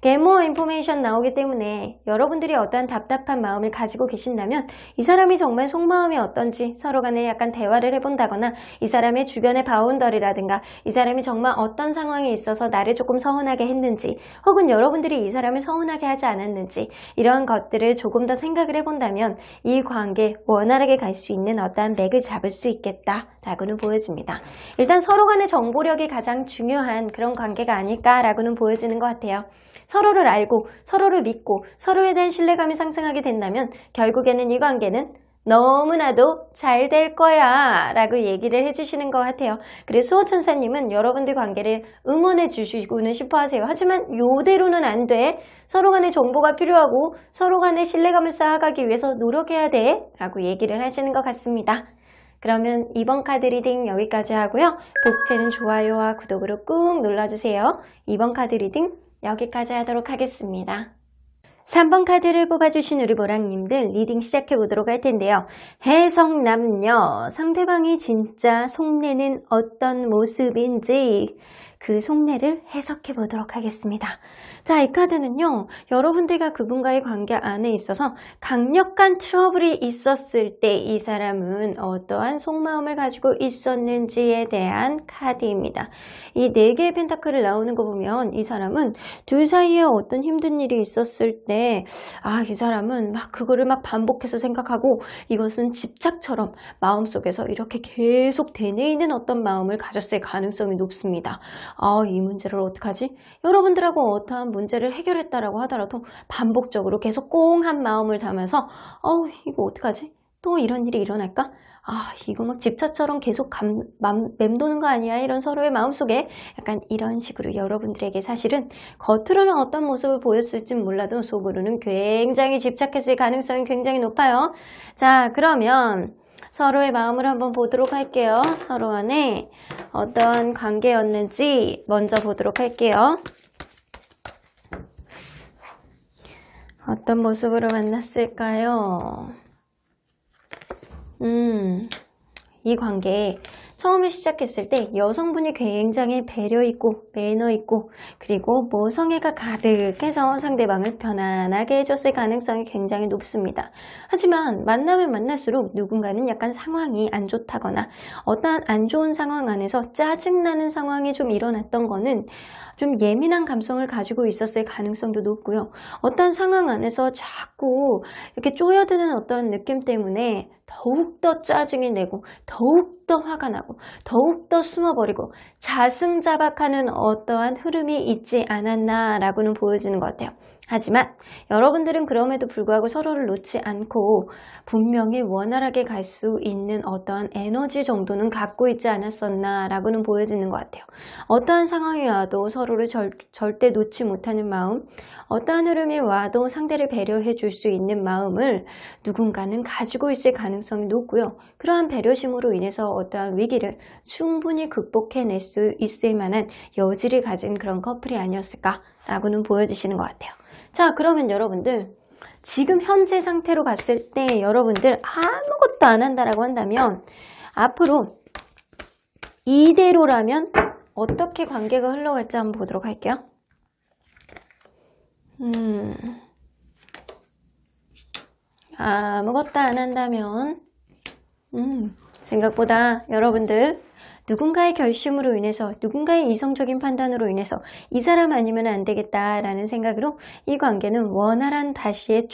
Get more information 나오기 때문에 여러분들이 어떠한 답답한 마음을 가지고 계신다면 이 사람이 정말 속마음이 어떤지 서로 간에 약간 대화를 해본다거나 이 사람의 주변의 바운더리라든가 이 사람이 정말 어떤 상황에 있어서 나를 조금 서운하게 했는지 혹은 여러분들이 이 사람을 서운하게 하지 않았는지 이러한 것들을 조금 더 생각을 해본다면 이 관계 원활하게 갈 수 있는 어떠한 맥을 잡을 수 있겠다라고는 보여집니다. 일단 서로 간의 정보력이 가장 중요한 그런 관계가 아닐까라고는 보여지는 것 같아요. 서로를 알고 서로를 믿고 서로에 대한 신뢰감이 상승하게 된다면 결국에는 이 관계는 너무나도 잘 될 거야 라고 얘기를 해주시는 것 같아요. 그래서 수호천사님은 여러분들 관계를 응원해 주시고는 싶어 하세요. 하지만 요대로는 안 돼. 서로 간의 정보가 필요하고 서로 간의 신뢰감을 쌓아가기 위해서 노력해야 돼 라고 얘기를 하시는 것 같습니다. 그러면 이번 카드 리딩 여기까지 하고요. 복채는 좋아요와 구독으로 꾹 눌러주세요. 이번 카드 리딩 여기까지 하도록 하겠습니다. 3번 카드를 뽑아주신 우리 보랑님들 리딩 시작해보도록 할 텐데요. 해석남녀, 상대방이 진짜 속내는 어떤 모습인지 그 속내를 해석해보도록 하겠습니다. 자, 이 카드는요, 여러분들과 그분과의 관계 안에 있어서 강력한 트러블이 있었을 때 이 사람은 어떠한 속마음을 가지고 있었는지에 대한 카드입니다. 이 4개의 펜타클을 나오는 거 보면 이 사람은 둘 사이에 어떤 힘든 일이 있었을 때 이 사람은 그거를 반복해서 생각하고 이것은 집착처럼 마음속에서 이렇게 계속 되뇌이는 어떤 마음을 가졌을 가능성이 높습니다. 이 문제를 어떡하지? 여러분들하고 어떠한 문제를 해결했다라고 하더라도 반복적으로 계속 꽁한 마음을 담아서 이거 어떡하지? 또 이런 일이 일어날까? 이거 집차처럼 계속 맴도는 거 아니야? 이런 서로의 마음속에 약간 이런 식으로 여러분들에게 사실은 겉으로는 어떤 모습을 보였을진 몰라도 속으로는 굉장히 집착했을 가능성이 굉장히 높아요. 자, 그러면 서로의 마음을 한번 보도록 할게요. 서로 간에 어떤 관계였는지 먼저 보도록 할게요. 어떤 모습으로 만났을까요? 이 관계 처음에 시작했을 때 여성분이 굉장히 배려 있고 매너 있고 그리고 모성애가 가득해서 상대방을 편안하게 해줬을 가능성이 굉장히 높습니다. 하지만 만나면 만날수록 누군가는 약간 상황이 안 좋다거나 어떠한 안 좋은 상황 안에서 짜증나는 상황이 좀 일어났던 거는 좀 예민한 감성을 가지고 있었을 가능성도 높고요. 어떤 상황 안에서 자꾸 이렇게 쪼여드는 어떤 느낌 때문에 더욱더 짜증이 내고 더욱더 화가 나고 더욱더 숨어버리고 자승자박하는 어떠한 흐름이 있지 않았나라고는 보여지는 것 같아요. 하지만 여러분들은 그럼에도 불구하고 서로를 놓지 않고 분명히 원활하게 갈 수 있는 어떠한 에너지 정도는 갖고 있지 않았었나라고는 보여지는 것 같아요. 어떠한 상황이 와도 서로를 절대 놓지 못하는 마음, 어떠한 흐름이 와도 상대를 배려해 줄 수 있는 마음을 누군가는 가지고 있을 가능성이 높고요. 그러한 배려심으로 인해서 어떠한 위기를 충분히 극복해낼 수 있을 만한 여지를 가진 그런 커플이 아니었을까라고는 보여지시는 것 같아요. 자, 그러면 여러분들 지금 현재 상태로 봤을 때 여러분들 아무것도 안 한다라고 한다면 앞으로 이대로라면 어떻게 관계가 흘러갈지 한번 보도록 할게요. 아무것도 안 한다면 생각보다 여러분들 누군가의 결심으로 인해서 누군가의 이성적인 판단으로 인해서 이 사람 아니면 안 되겠다라는 생각으로 이 관계는 원활한 다시의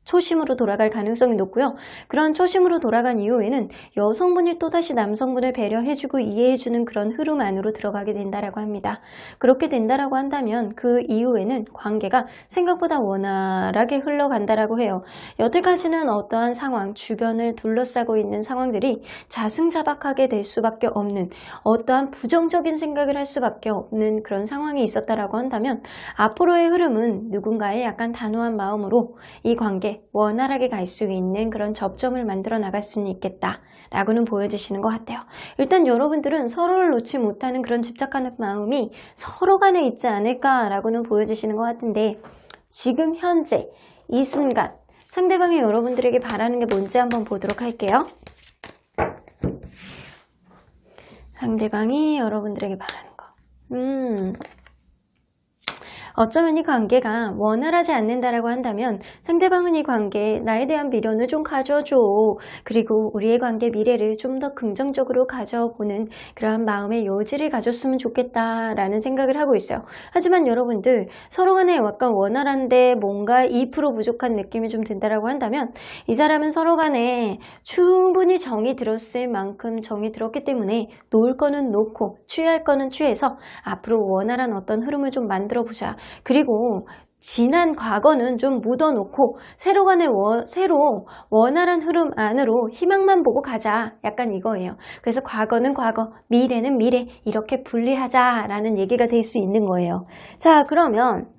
초심으로 돌아갈 가능성이 높고요. 그런 초심으로 돌아간 이후에는 여성분이 또다시 남성분을 배려해주고 이해해주는 그런 흐름 안으로 들어가게 된다라고 합니다. 그렇게 된다라고 한다면 그 이후에는 관계가 생각보다 원활하게 흘러간다라고 해요. 여태까지는 어떠한 상황, 주변을 둘러싸고 있는 상황들이 자승자박하게 될 수밖에 없는 어떠한 부정적인 생각을 할 수밖에 없는 그런 상황이 있었다라고 한다면 앞으로의 흐름은 누군가의 약간 단호한 마음으로 이 관계 원활하게 갈 수 있는 그런 접점을 만들어 나갈 수는 있겠다라고는 보여지시는 것 같아요. 일단 여러분들은 서로를 놓지 못하는 그런 집착하는 마음이 서로 간에 있지 않을까라고는 보여지시는 것 같은데 지금 현재 이 순간 상대방이 여러분들에게 바라는 게 뭔지 한번 보도록 할게요. 상대방이 여러분들에게 바라는 거. 어쩌면 이 관계가 원활하지 않는다라고 한다면 상대방은 이 관계에 나에 대한 미련을 좀 가져줘. 그리고 우리의 관계 미래를 좀 더 긍정적으로 가져보는 그런 마음의 여지를 가졌으면 좋겠다라는 생각을 하고 있어요. 하지만 여러분들 서로 간에 약간 원활한데 뭔가 2% 부족한 느낌이 좀 든다라고 한다면 이 사람은 서로 간에 충분히 정이 들었을 만큼 정이 들었기 때문에 놓을 거는 놓고 취할 거는 취해서 앞으로 원활한 어떤 흐름을 좀 만들어 보자. 그리고 지난 과거는 좀 묻어놓고 새로 원활한 흐름 안으로 희망만 보고 가자. 약간 이거예요. 그래서 과거는 과거, 미래는 미래 이렇게 분리하자라는 얘기가 될 수 있는 거예요. 자, 그러면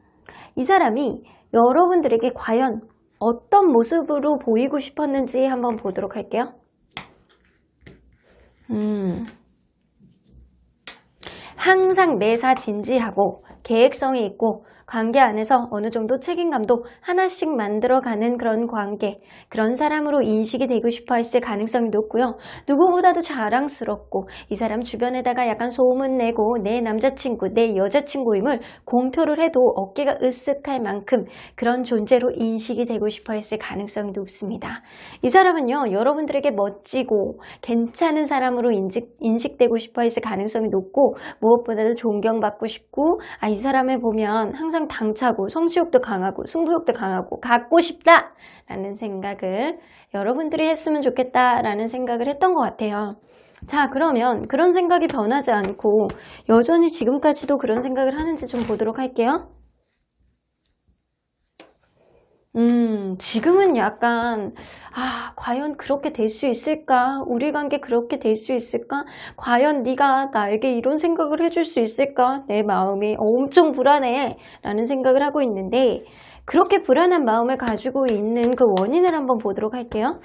이 사람이 여러분들에게 과연 어떤 모습으로 보이고 싶었는지 한번 보도록 할게요. 항상 매사 진지하고 계획성이 있고 관계 안에서 어느 정도 책임감도 하나씩 만들어가는 그런 관계, 그런 사람으로 인식이 되고 싶어 했을 가능성이 높고요. 누구보다도 자랑스럽고 이 사람 주변에다가 약간 소문내고 내 남자친구, 내 여자친구임을 공표를 해도 어깨가 으쓱할 만큼 그런 존재로 인식이 되고 싶어 했을 가능성이 높습니다. 이 사람은요, 여러분들에게 멋지고 괜찮은 사람으로 인식되고 싶어 했을 가능성이 높고 무엇보다도 존경받고 싶고 이 사람을 보면 항상 당차고 성취욕도 강하고 승부욕도 강하고 갖고 싶다 라는 생각을 여러분들이 했으면 좋겠다 라는 생각을 했던 것 같아요. 자, 그러면 그런 생각이 변하지 않고 여전히 지금까지도 그런 생각을 하는지 좀 보도록 할게요. 지금은 약간 과연 그렇게 될 수 있을까? 우리 관계 그렇게 될 수 있을까? 과연 네가 나에게 이런 생각을 해줄 수 있을까? 내 마음이 엄청 불안해 라는 생각을 하고 있는데 그렇게 불안한 마음을 가지고 있는 그 원인을 한번 보도록 할게요.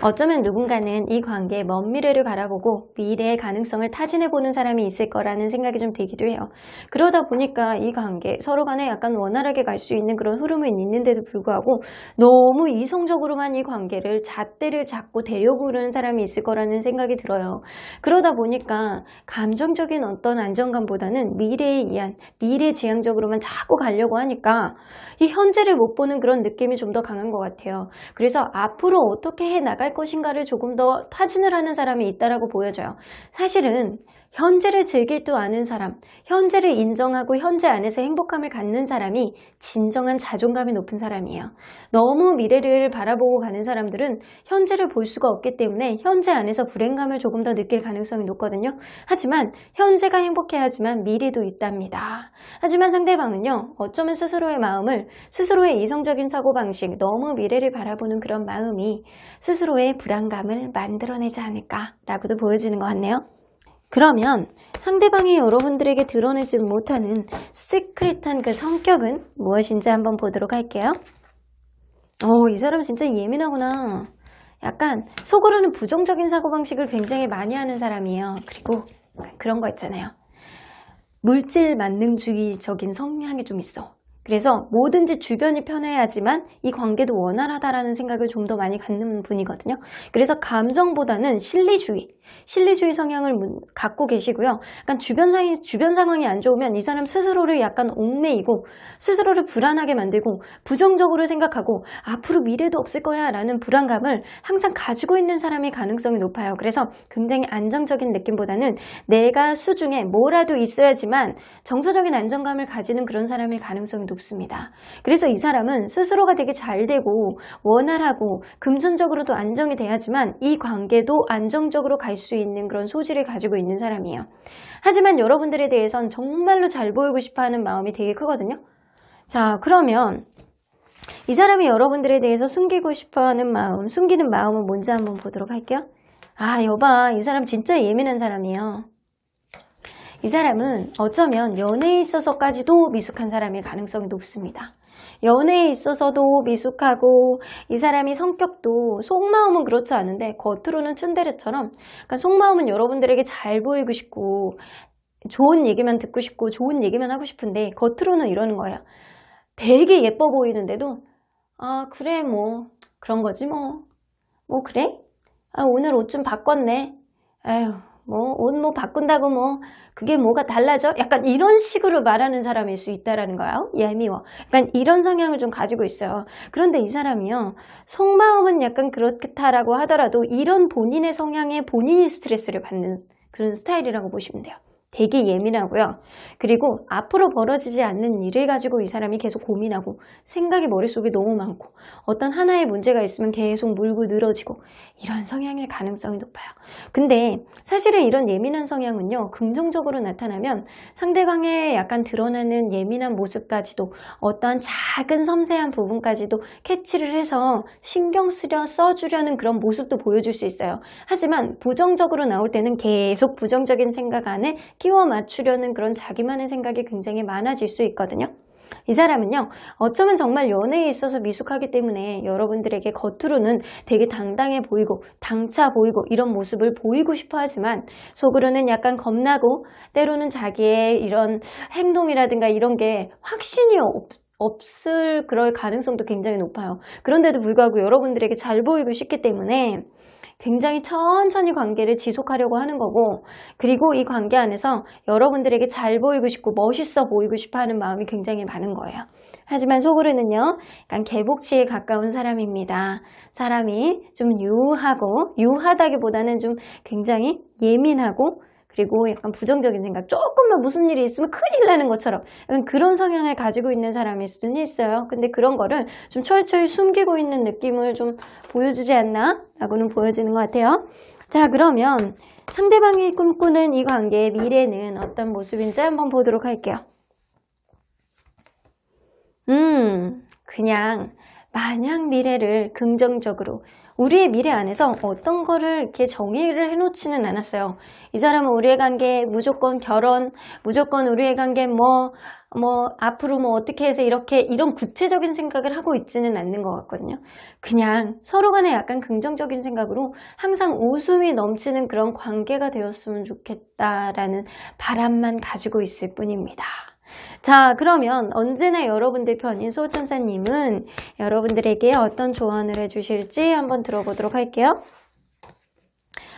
어쩌면 누군가는 이 관계의 먼 미래를 바라보고 미래의 가능성을 타진해보는 사람이 있을 거라는 생각이 좀 들기도 해요. 그러다 보니까 이 관계 서로 간에 약간 원활하게 갈 수 있는 그런 흐름은 있는데도 불구하고 너무 이성적으로만 이 관계를 잣대를 잡고 데려고 그러는 사람이 있을 거라는 생각이 들어요. 그러다 보니까 감정적인 어떤 안정감보다는 미래에 의한 미래지향적으로만 자꾸 가려고 하니까 이 현재를 못 보는 그런 느낌이 좀 더 강한 것 같아요. 그래서 앞으로 어떻게 해 나갈 것인가를 조금 더 타진을 하는 사람이 있다라고 보여져요. 사실은 현재를 즐길 줄 아는 사람, 현재를 인정하고 현재 안에서 행복감을 갖는 사람이 진정한 자존감이 높은 사람이에요. 너무 미래를 바라보고 가는 사람들은 현재를 볼 수가 없기 때문에 현재 안에서 불행감을 조금 더 느낄 가능성이 높거든요. 하지만 현재가 행복해야지만 미래도 있답니다. 하지만 상대방은요, 어쩌면 스스로의 마음을, 스스로의 이성적인 사고방식, 너무 미래를 바라보는 그런 마음이 스스로의 불안감을 만들어내지 않을까라고도 보여지는 것 같네요. 그러면 상대방이 여러분들에게 드러내지 못하는 시크릿한 그 성격은 무엇인지 한번 보도록 할게요. 이 사람 진짜 예민하구나. 약간 속으로는 부정적인 사고방식을 굉장히 많이 하는 사람이에요. 그리고 그런 거 있잖아요. 물질 만능주의적인 성향이 좀 있어. 그래서 뭐든지 주변이 편해야지만 이 관계도 원활하다라는 생각을 좀 더 많이 갖는 분이거든요. 그래서 감정보다는 실리주의 성향을 갖고 계시고요. 약간 주변 상황이 안 좋으면 이 사람 스스로를 약간 얽매이고 스스로를 불안하게 만들고 부정적으로 생각하고 앞으로 미래도 없을 거야 라는 불안감을 항상 가지고 있는 사람의 가능성이 높아요. 그래서 굉장히 안정적인 느낌보다는 내가 수중에 뭐라도 있어야지만 정서적인 안정감을 가지는 그런 사람일 가능성이 높습니다. 그래서 이 사람은 스스로가 되게 잘 되고 원활하고 금전적으로도 안정이 돼야지만 이 관계도 안정적으로 갈 수 있는 그런 소질을 가지고 있는 사람이에요. 하지만 여러분들에 대해선 정말로 잘 보이고 싶어하는 마음이 되게 크거든요. 자, 그러면 이 사람이 여러분들에 대해서 숨기고 싶어하는 마음, 숨기는 마음은 뭔지 한번 보도록 할게요. 아, 여봐, 이 사람 진짜 예민한 사람이에요. 이 사람은 어쩌면 연애에 있어서까지도 미숙한 사람일 가능성이 높습니다. 연애에 있어서도 미숙하고 이 사람이 성격도 속마음은 그렇지 않은데 겉으로는 츤데레처럼, 그러니까 속마음은 여러분들에게 잘 보이고 싶고 좋은 얘기만 듣고 싶고 좋은 얘기만 하고 싶은데 겉으로는 이러는 거예요. 되게 예뻐 보이는데도 아 그래 뭐 그런 거지 뭐 그래? 아 오늘 옷 좀 바꿨네. 아휴 뭐 옷 뭐 바꾼다고 뭐 그게 뭐가 달라져? 약간 이런 식으로 말하는 사람일 수 있다라는 거예요. 얄미워. 약간 이런 성향을 좀 가지고 있어요. 그런데 이 사람이요. 속마음은 약간 그렇다라고 하더라도 이런 본인의 성향에 본인이 스트레스를 받는 그런 스타일이라고 보시면 돼요. 되게 예민하고요. 그리고 앞으로 벌어지지 않는 일을 가지고 이 사람이 계속 고민하고 생각이 머릿속에 너무 많고 어떤 하나의 문제가 있으면 계속 물고 늘어지고 이런 성향일 가능성이 높아요. 근데 사실은 이런 예민한 성향은요. 긍정적으로 나타나면 상대방의 약간 드러나는 예민한 모습까지도 어떠한 작은 섬세한 부분까지도 캐치를 해서 신경 써주려는 그런 모습도 보여줄 수 있어요. 하지만 부정적으로 나올 때는 계속 부정적인 생각 안에 끼워 맞추려는 그런 자기만의 생각이 굉장히 많아질 수 있거든요. 이 사람은요, 어쩌면 정말 연애에 있어서 미숙하기 때문에 여러분들에게 겉으로는 되게 당당해 보이고 당차 보이고 이런 모습을 보이고 싶어 하지만 속으로는 약간 겁나고 때로는 자기의 이런 행동이라든가 이런 게 확신이 없을 그럴 가능성도 굉장히 높아요. 그런데도 불구하고 여러분들에게 잘 보이고 싶기 때문에 굉장히 천천히 관계를 지속하려고 하는 거고, 그리고 이 관계 안에서 여러분들에게 잘 보이고 싶고 멋있어 보이고 싶어 하는 마음이 굉장히 많은 거예요. 하지만 속으로는요, 약간 개복치에 가까운 사람입니다. 사람이 좀 유하다기보다는 좀 굉장히 예민하고 그리고 약간 부정적인 생각, 조금만 무슨 일이 있으면 큰일 나는 것처럼 약간 그런 성향을 가지고 있는 사람일 수는 있어요. 근데 그런 거를 좀 철저히 숨기고 있는 느낌을 좀 보여주지 않나? 라고는 보여지는 것 같아요. 자, 그러면 상대방이 꿈꾸는 이 관계의 미래는 어떤 모습인지 한번 보도록 할게요. 그냥 마냥 미래를 긍정적으로 우리의 미래 안에서 어떤 거를 이렇게 정의를 해놓지는 않았어요. 이 사람은 우리의 관계 무조건 결혼, 무조건 우리의 관계 앞으로 어떻게 해서 이런 구체적인 생각을 하고 있지는 않는 것 같거든요. 그냥 서로 간에 약간 긍정적인 생각으로 항상 웃음이 넘치는 그런 관계가 되었으면 좋겠다라는 바람만 가지고 있을 뿐입니다. 자, 그러면 언제나 여러분들 편인 소천사님은 여러분들에게 어떤 조언을 해주실지 한번 들어보도록 할게요.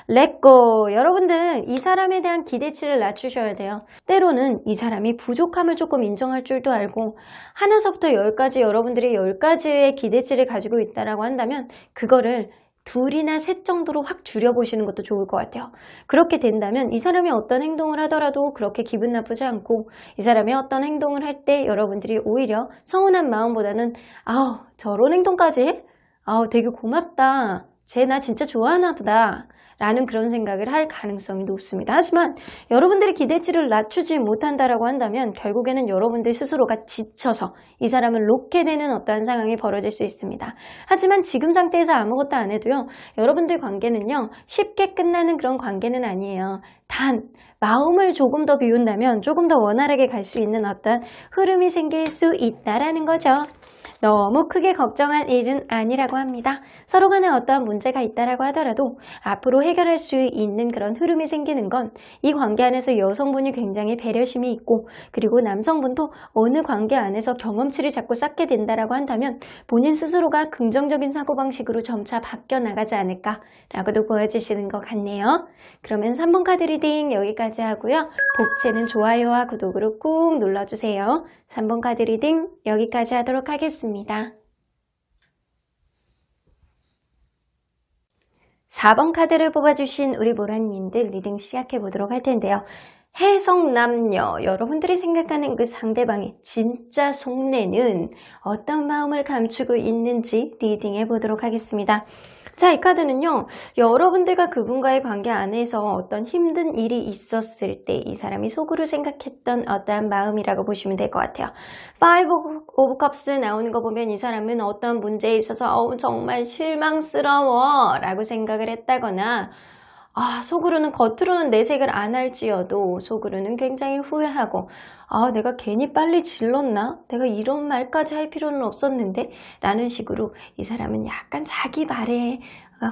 렛고! 여러분들 이 사람에 대한 기대치를 낮추셔야 돼요. 때로는 이 사람이 부족함을 조금 인정할 줄도 알고 하나서부터 10까지 여러분들이 10가지의 기대치를 가지고 있다라고 한다면 그거를 2이나 3 정도로 확 줄여보시는 것도 좋을 것 같아요. 그렇게 된다면 이 사람이 어떤 행동을 하더라도 그렇게 기분 나쁘지 않고 이 사람이 어떤 행동을 할 때 여러분들이 오히려 서운한 마음보다는 아우 저런 행동까지 해? 아우 되게 고맙다. 쟤 나 진짜 좋아하나 보다. 라는 그런 생각을 할 가능성이 높습니다. 하지만 여러분들의 기대치를 낮추지 못한다라고 한다면 결국에는 여러분들 스스로가 지쳐서 이 사람을 놓게 되는 어떠한 상황이 벌어질 수 있습니다. 하지만 지금 상태에서 아무것도 안 해도요. 여러분들 관계는요. 쉽게 끝나는 그런 관계는 아니에요. 단 마음을 조금 더 비운다면 조금 더 원활하게 갈 수 있는 어떤 흐름이 생길 수 있다라는 거죠. 너무 크게 걱정할 일은 아니라고 합니다. 서로 간에 어떠한 문제가 있다라고 하더라도 앞으로 해결할 수 있는 그런 흐름이 생기는 건 이 관계 안에서 여성분이 굉장히 배려심이 있고 그리고 남성분도 어느 관계 안에서 경험치를 자꾸 쌓게 된다라고 한다면 본인 스스로가 긍정적인 사고방식으로 점차 바뀌어 나가지 않을까라고도 보여주시는 것 같네요. 그러면 3번 카드 리딩 여기까지 하고요. 복채는 좋아요와 구독으로 꾹 눌러주세요. 3번 카드 리딩 여기까지 하도록 하겠습니다. 4번 카드를 뽑아주신 우리 모라님들 리딩 시작해 보도록 할 텐데요. 해성남녀, 여러분들이 생각하는 그 상대방의 진짜 속내는 어떤 마음을 감추고 있는지 리딩해 보도록 하겠습니다. 자, 이 카드는요, 여러분들과 그분과의 관계 안에서 어떤 힘든 일이 있었을 때 이 사람이 속으로 생각했던 어떠한 마음이라고 보시면 될 것 같아요. Five of Cups 나오는 거 보면 이 사람은 어떤 문제에 있어서 정말 실망스러워 라고 생각을 했다거나 속으로는 겉으로는 내색을 안 할지어도 속으로는 굉장히 후회하고 내가 괜히 빨리 질렀나? 내가 이런 말까지 할 필요는 없었는데? 라는 식으로 이 사람은 약간 자기 말에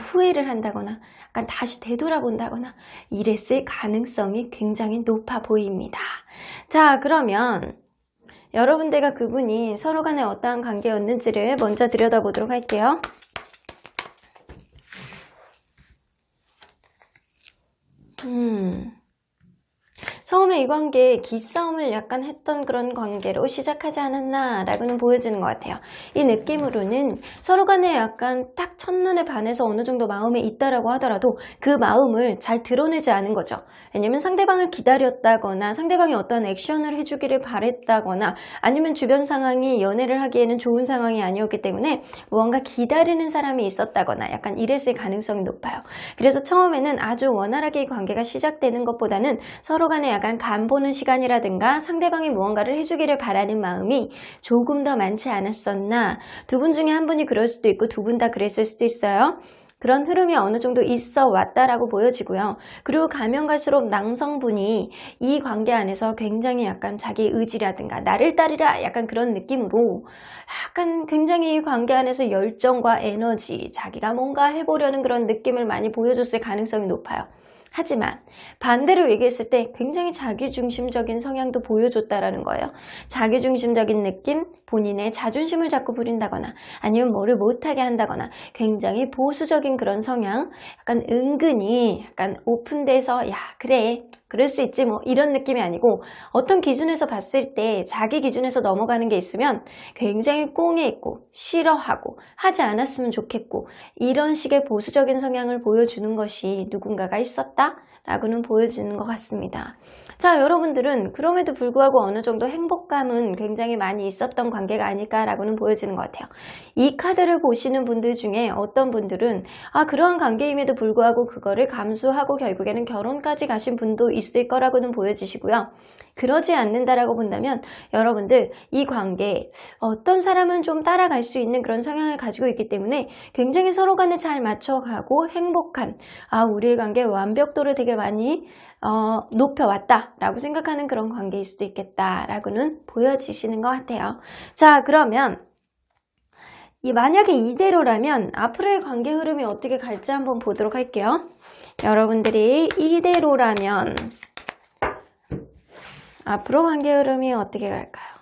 후회를 한다거나 약간 다시 되돌아본다거나 이랬을 가능성이 굉장히 높아 보입니다. 자, 그러면 여러분들과 그분이 서로 간에 어떠한 관계였는지를 먼저 들여다보도록 할게요. 처음에 이 관계에 기싸움을 약간 했던 그런 관계로 시작하지 않았나 라고는 보여지는 것 같아요. 이 느낌으로는 서로 간에 약간 딱 첫눈에 반해서 어느 정도 마음에 있다라고 하더라도 그 마음을 잘 드러내지 않은 거죠. 왜냐면 상대방을 기다렸다거나 상대방이 어떤 액션을 해주기를 바랬다거나 아니면 주변 상황이 연애를 하기에는 좋은 상황이 아니었기 때문에 무언가 기다리는 사람이 있었다거나 약간 이랬을 가능성이 높아요. 그래서 처음에는 아주 원활하게 이 관계가 시작되는 것보다는 서로 간에 약간 간 보는 시간이라든가 상대방이 무언가를 해주기를 바라는 마음이 조금 더 많지 않았었나. 두 분 중에 한 분이 그럴 수도 있고 두 분 다 그랬을 수도 있어요. 그런 흐름이 어느 정도 있어 왔다라고 보여지고요. 그리고 가면 갈수록 남성분이 이 관계 안에서 굉장히 약간 자기 의지라든가 나를 따르라 약간 그런 느낌으로 약간 굉장히 이 관계 안에서 열정과 에너지, 자기가 뭔가 해보려는 그런 느낌을 많이 보여줬을 가능성이 높아요. 하지만 반대로 얘기했을 때 굉장히 자기중심적인 성향도 보여줬다라는 거예요. 자기중심적인 느낌, 본인의 자존심을 자꾸 부린다거나 아니면 뭐를 못하게 한다거나 굉장히 보수적인 그런 성향, 약간 은근히 약간 오픈돼서 야 그래 그럴 수 있지 뭐 이런 느낌이 아니고 어떤 기준에서 봤을 때 자기 기준에서 넘어가는 게 있으면 굉장히 꽁에 있고 싫어하고 하지 않았으면 좋겠고 이런 식의 보수적인 성향을 보여주는 것이 누군가가 있었다? 라고는 보여주는 것 같습니다. 자, 여러분들은 그럼에도 불구하고 어느 정도 행복감은 굉장히 많이 있었던 관계가 아닐까라고는 보여지는 것 같아요. 이 카드를 보시는 분들 중에 어떤 분들은 그러한 관계임에도 불구하고 그거를 감수하고 결국에는 결혼까지 가신 분도 있을 거라고는 보여지시고요. 그러지 않는다라고 본다면 여러분들 이 관계 어떤 사람은 좀 따라갈 수 있는 그런 성향을 가지고 있기 때문에 굉장히 서로 간에 잘 맞춰가고 행복한 우리의 관계 완벽도를 되게 많이 높여왔다 라고 생각하는 그런 관계일 수도 있겠다 라고는 보여지시는 것 같아요. 자, 그러면 만약에 이대로라면 앞으로의 관계 흐름이 어떻게 갈지 한번 보도록 할게요. 여러분들이 이대로라면 앞으로 관계 흐름이 어떻게 갈까요?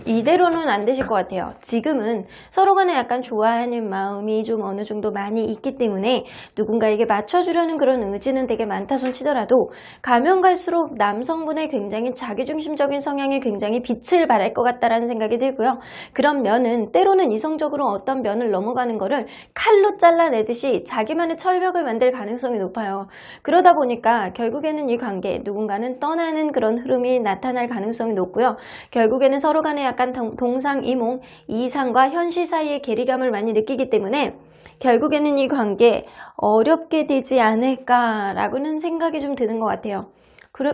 이대로는 안 되실 것 같아요. 지금은 서로 간에 약간 좋아하는 마음이 좀 어느 정도 많이 있기 때문에 누군가에게 맞춰주려는 그런 의지는 되게 많다 손 치더라도 가면 갈수록 남성분의 굉장히 자기중심적인 성향이 굉장히 빛을 발할 것 같다라는 생각이 들고요. 그런 면은 때로는 이성적으로 어떤 면을 넘어가는 거를 칼로 잘라내듯이 자기만의 철벽을 만들 가능성이 높아요. 그러다 보니까 결국에는 이 관계 누군가는 떠나는 그런 흐름이 나타날 가능성이 높고요. 결국에는 서로 간에 약간 동상이몽, 이상과 현실 사이의 괴리감을 많이 느끼기 때문에 결국에는 이 관계 어렵게 되지 않을까라고는 생각이 좀 드는 것 같아요.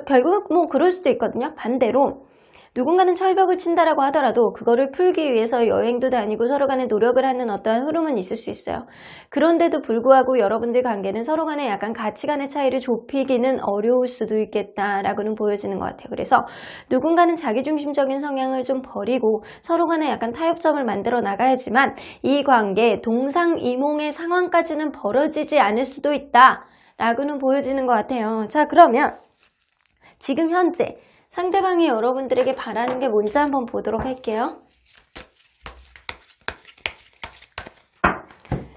결국 뭐 그럴 수도 있거든요. 반대로 누군가는 철벽을 친다라고 하더라도 그거를 풀기 위해서 여행도 다니고 서로 간에 노력을 하는 어떠한 흐름은 있을 수 있어요. 그런데도 불구하고 여러분들 관계는 서로 간에 약간 가치관의 차이를 좁히기는 어려울 수도 있겠다라고는 보여지는 것 같아요. 그래서 누군가는 자기중심적인 성향을 좀 버리고 서로 간에 약간 타협점을 만들어 나가야지만 이 관계 동상이몽의 상황까지는 벌어지지 않을 수도 있다 라고는 보여지는 것 같아요. 자, 그러면 지금 현재 상대방이 여러분들에게 바라는 게 뭔지 한번 보도록 할게요.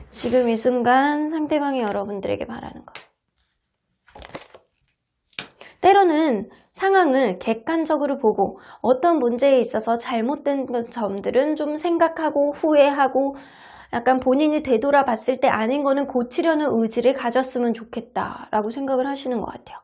지금 이 순간 상대방이 여러분들에게 바라는 것. 때로는 상황을 객관적으로 보고 어떤 문제에 있어서 잘못된 점들은 좀 생각하고 후회하고 약간 본인이 되돌아봤을 때 아닌 거는 고치려는 의지를 가졌으면 좋겠다라고 생각을 하시는 것 같아요.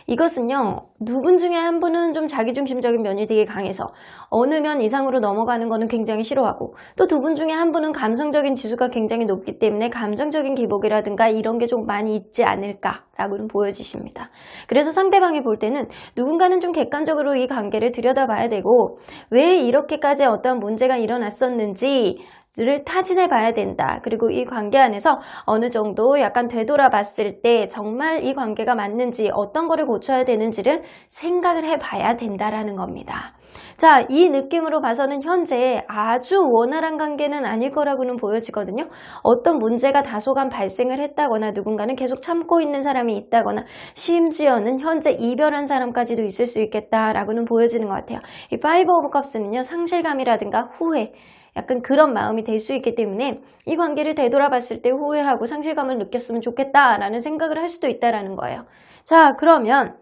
이것은요, 두 분 중에 한 분은 좀 자기중심적인 면이 되게 강해서 어느 면 이상으로 넘어가는 거는 굉장히 싫어하고 또 두 분 중에 한 분은 감성적인 지수가 굉장히 높기 때문에 감정적인 기복이라든가 이런 게 좀 많이 있지 않을까라고는 보여지십니다. 그래서 상대방이 볼 때는 누군가는 좀 객관적으로 이 관계를 들여다봐야 되고 왜 이렇게까지 어떤 문제가 일어났었는지 를 타진해 봐야 된다. 그리고 이 관계 안에서 어느 정도 약간 되돌아봤을 때 정말 이 관계가 맞는지 어떤 거를 고쳐야 되는지를 생각을 해 봐야 된다라는 겁니다. 자, 이 느낌으로 봐서는 현재 아주 원활한 관계는 아닐 거라고는 보여지거든요. 어떤 문제가 다소간 발생을 했다거나 누군가는 계속 참고 있는 사람이 있다거나 심지어는 현재 이별한 사람까지도 있을 수 있겠다라고는 보여지는 것 같아요. 이 파이브 오브 컵스는요, 상실감이라든가 후회 약간 그런 마음이 될 수 있기 때문에 이 관계를 되돌아봤을 때 후회하고 상실감을 느꼈으면 좋겠다라는 생각을 할 수도 있다라는 거예요. 자, 그러면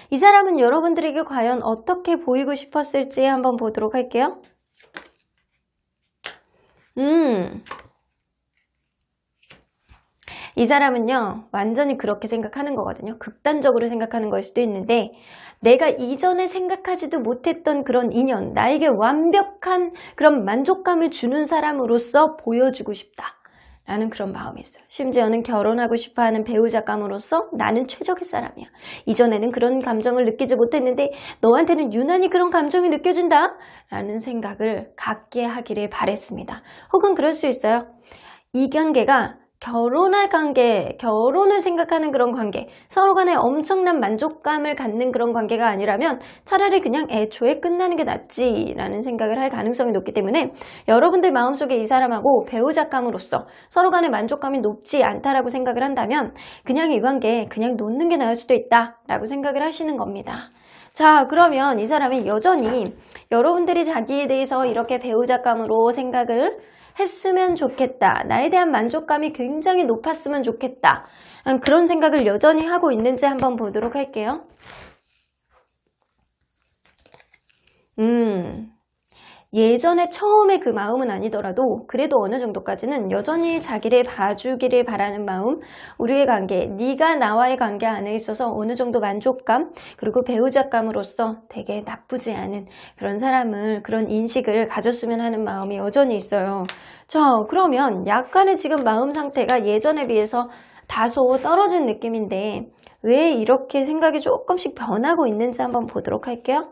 이 사람은 여러분들에게 과연 어떻게 보이고 싶었을지 한번 보도록 할게요. 이 사람은요, 완전히 그렇게 생각하는 거거든요. 극단적으로 생각하는 걸 수도 있는데 내가 이전에 생각하지도 못했던 그런 인연, 나에게 완벽한 그런 만족감을 주는 사람으로서 보여주고 싶다 라는 그런 마음이 있어요. 심지어는 결혼하고 싶어하는 배우자감으로서 나는 최적의 사람이야. 이전에는 그런 감정을 느끼지 못했는데 너한테는 유난히 그런 감정이 느껴진다 라는 생각을 갖게 하기를 바랬습니다. 혹은 그럴 수 있어요. 이 관계가 결혼할 관계, 결혼을 생각하는 그런 관계, 서로 간에 엄청난 만족감을 갖는 그런 관계가 아니라면 차라리 그냥 애초에 끝나는 게 낫지 라는 생각을 할 가능성이 높기 때문에 여러분들 마음속에 이 사람하고 배우자감으로서 서로 간에 만족감이 높지 않다라고 생각을 한다면 그냥 이 관계 그냥 놓는 게 나을 수도 있다 라고 생각을 하시는 겁니다. 자, 그러면 이 사람이 여전히 여러분들이 자기에 대해서 이렇게 배우자감으로 생각을 했으면 좋겠다. 나에 대한 만족감이 굉장히 높았으면 좋겠다. 그런 생각을 여전히 하고 있는지 한번 보도록 할게요. 예전에 처음에 그 마음은 아니더라도 그래도 어느 정도까지는 여전히 자기를 봐주기를 바라는 마음, 우리의 관계, 네가 나와의 관계 안에 있어서 어느 정도 만족감 그리고 배우자감으로서 되게 나쁘지 않은 그런 사람을, 그런 인식을 가졌으면 하는 마음이 여전히 있어요. 자, 그러면 약간의 지금 마음 상태가 예전에 비해서 다소 떨어진 느낌인데 왜 이렇게 생각이 조금씩 변하고 있는지 한번 보도록 할게요.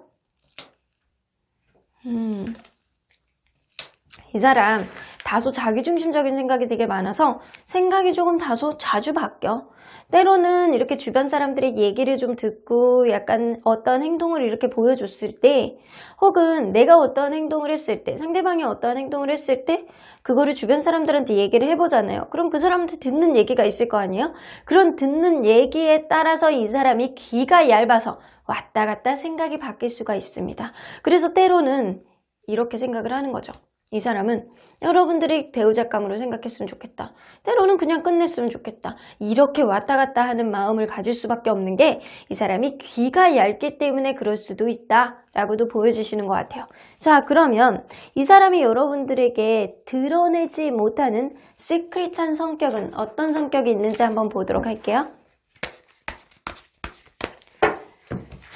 이 사람 다소 자기중심적인 생각이 되게 많아서 생각이 조금 다소 자주 바뀌어. 때로는 이렇게 주변 사람들의 얘기를 좀 듣고 약간 어떤 행동을 이렇게 보여줬을 때 혹은 내가 어떤 행동을 했을 때 상대방이 어떤 행동을 했을 때 그거를 주변 사람들한테 얘기를 해보잖아요. 그럼 그 사람한테 듣는 얘기가 있을 거 아니에요? 그런 듣는 얘기에 따라서 이 사람이 귀가 얇아서 왔다 갔다 생각이 바뀔 수가 있습니다. 그래서 때로는 이렇게 생각을 하는 거죠. 이 사람은 여러분들이 배우자감으로 생각했으면 좋겠다. 때로는 그냥 끝냈으면 좋겠다. 이렇게 왔다 갔다 하는 마음을 가질 수밖에 없는 게 이 사람이 귀가 얇기 때문에 그럴 수도 있다 라고도 보여주시는 것 같아요. 자, 그러면 이 사람이 여러분들에게 드러내지 못하는 시크릿한 성격은 어떤 성격이 있는지 한번 보도록 할게요.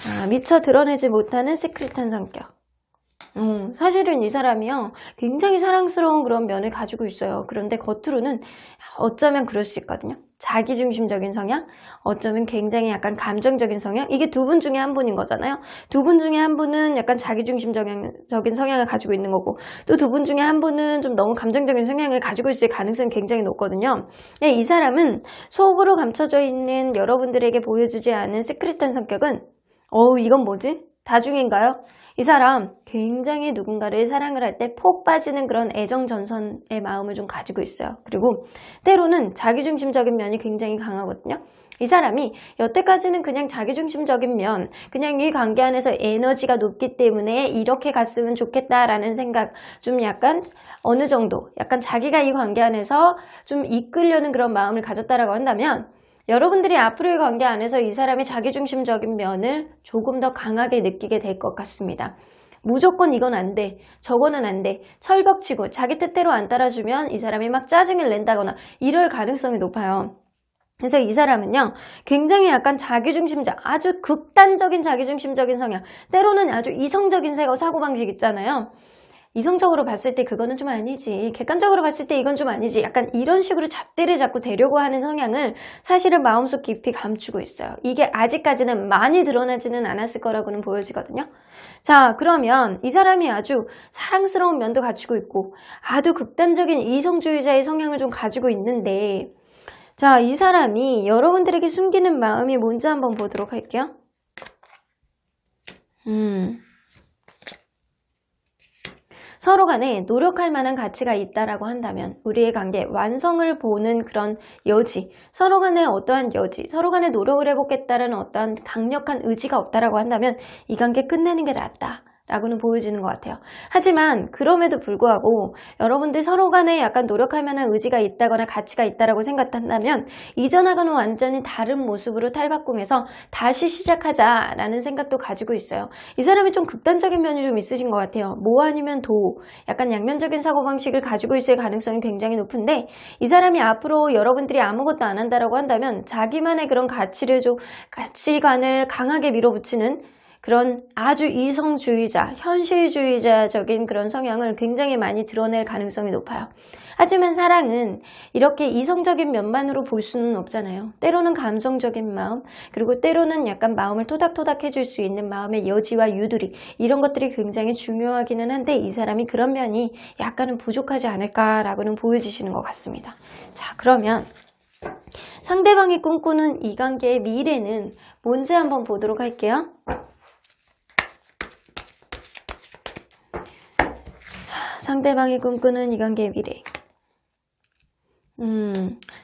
자, 미처 드러내지 못하는 시크릿한 성격. 사실은 이 사람이요 굉장히 사랑스러운 그런 면을 가지고 있어요. 그런데 겉으로는 어쩌면 그럴 수 있거든요. 자기중심적인 성향, 어쩌면 굉장히 약간 감정적인 성향, 이게 두 분 중에 한 분인 거잖아요. 두 분 중에 한 분은 약간 자기중심적인 성향을 가지고 있는 거고, 또 두 분 중에 한 분은 좀 너무 감정적인 성향을 가지고 있을 가능성이 굉장히 높거든요. 근데 이 사람은 속으로 감춰져 있는 여러분들에게 보여주지 않은 시크릿한 성격은 이건 뭐지? 다중인가요? 이 사람 굉장히 누군가를 사랑을 할 때 폭 빠지는 그런 애정전선의 마음을 좀 가지고 있어요. 그리고 때로는 자기중심적인 면이 굉장히 강하거든요. 이 사람이 여태까지는 그냥 자기중심적인 면, 그냥 이 관계 안에서 에너지가 높기 때문에 이렇게 갔으면 좋겠다라는 생각, 좀 약간 어느 정도, 약간 자기가 이 관계 안에서 좀 이끌려는 그런 마음을 가졌다라고 한다면, 여러분들이 앞으로의 관계 안에서 이 사람의 자기중심적인 면을 조금 더 강하게 느끼게 될 것 같습니다. 무조건 이건 안 돼, 저거는 안 돼, 철벽치고 자기 뜻대로 안 따라주면 이 사람이 막 짜증을 낸다거나 이럴 가능성이 높아요. 그래서 이 사람은요, 굉장히 약간 자기중심적, 아주 극단적인 자기중심적인 성향, 때로는 아주 이성적인 사고방식 있잖아요. 이성적으로 봤을 때 그거는 좀 아니지, 객관적으로 봤을 때 이건 좀 아니지, 약간 이런 식으로 잣대를 잡고 대려고 하는 성향을 사실은 마음속 깊이 감추고 있어요. 이게 아직까지는 많이 드러나지는 않았을 거라고는 보여지거든요. 자, 그러면 이 사람이 아주 사랑스러운 면도 갖추고 있고 아주 극단적인 이성주의자의 성향을 좀 가지고 있는데, 자, 이 사람이 여러분들에게 숨기는 마음이 뭔지 한번 보도록 할게요. 서로 간에 노력할 만한 가치가 있다라고 한다면, 우리의 관계 완성을 보는 그런 여지, 서로 간에 어떠한 여지, 서로 간에 노력을 해보겠다는 어떠한 강력한 의지가 없다라고 한다면 이 관계 끝내는 게 낫다 라고는 보여지는 것 같아요. 하지만 그럼에도 불구하고 여러분들 서로 간에 약간 노력할 만한 의지가 있다거나 가치가 있다라고 생각한다면 이전하고는 완전히 다른 모습으로 탈바꿈해서 다시 시작하자라는 생각도 가지고 있어요. 이 사람이 좀 극단적인 면이 좀 있으신 것 같아요. 뭐 아니면 도, 약간 양면적인 사고방식을 가지고 있을 가능성이 굉장히 높은데, 이 사람이 앞으로 여러분들이 아무것도 안 한다라고 한다면 자기만의 그런 가치관을 강하게 밀어붙이는 그런 아주 이성주의자, 현실주의자적인 그런 성향을 굉장히 많이 드러낼 가능성이 높아요. 하지만 사랑은 이렇게 이성적인 면만으로 볼 수는 없잖아요. 때로는 감성적인 마음, 그리고 때로는 약간 마음을 토닥토닥 해줄 수 있는 마음의 여지와 유두리, 이런 것들이 굉장히 중요하기는 한데 이 사람이 그런 면이 약간은 부족하지 않을까라고는 보여주시는 것 같습니다. 자, 그러면 상대방이 꿈꾸는 이 관계의 미래는 뭔지 한번 보도록 할게요. 상대방이 꿈꾸는 이 관계의 미래.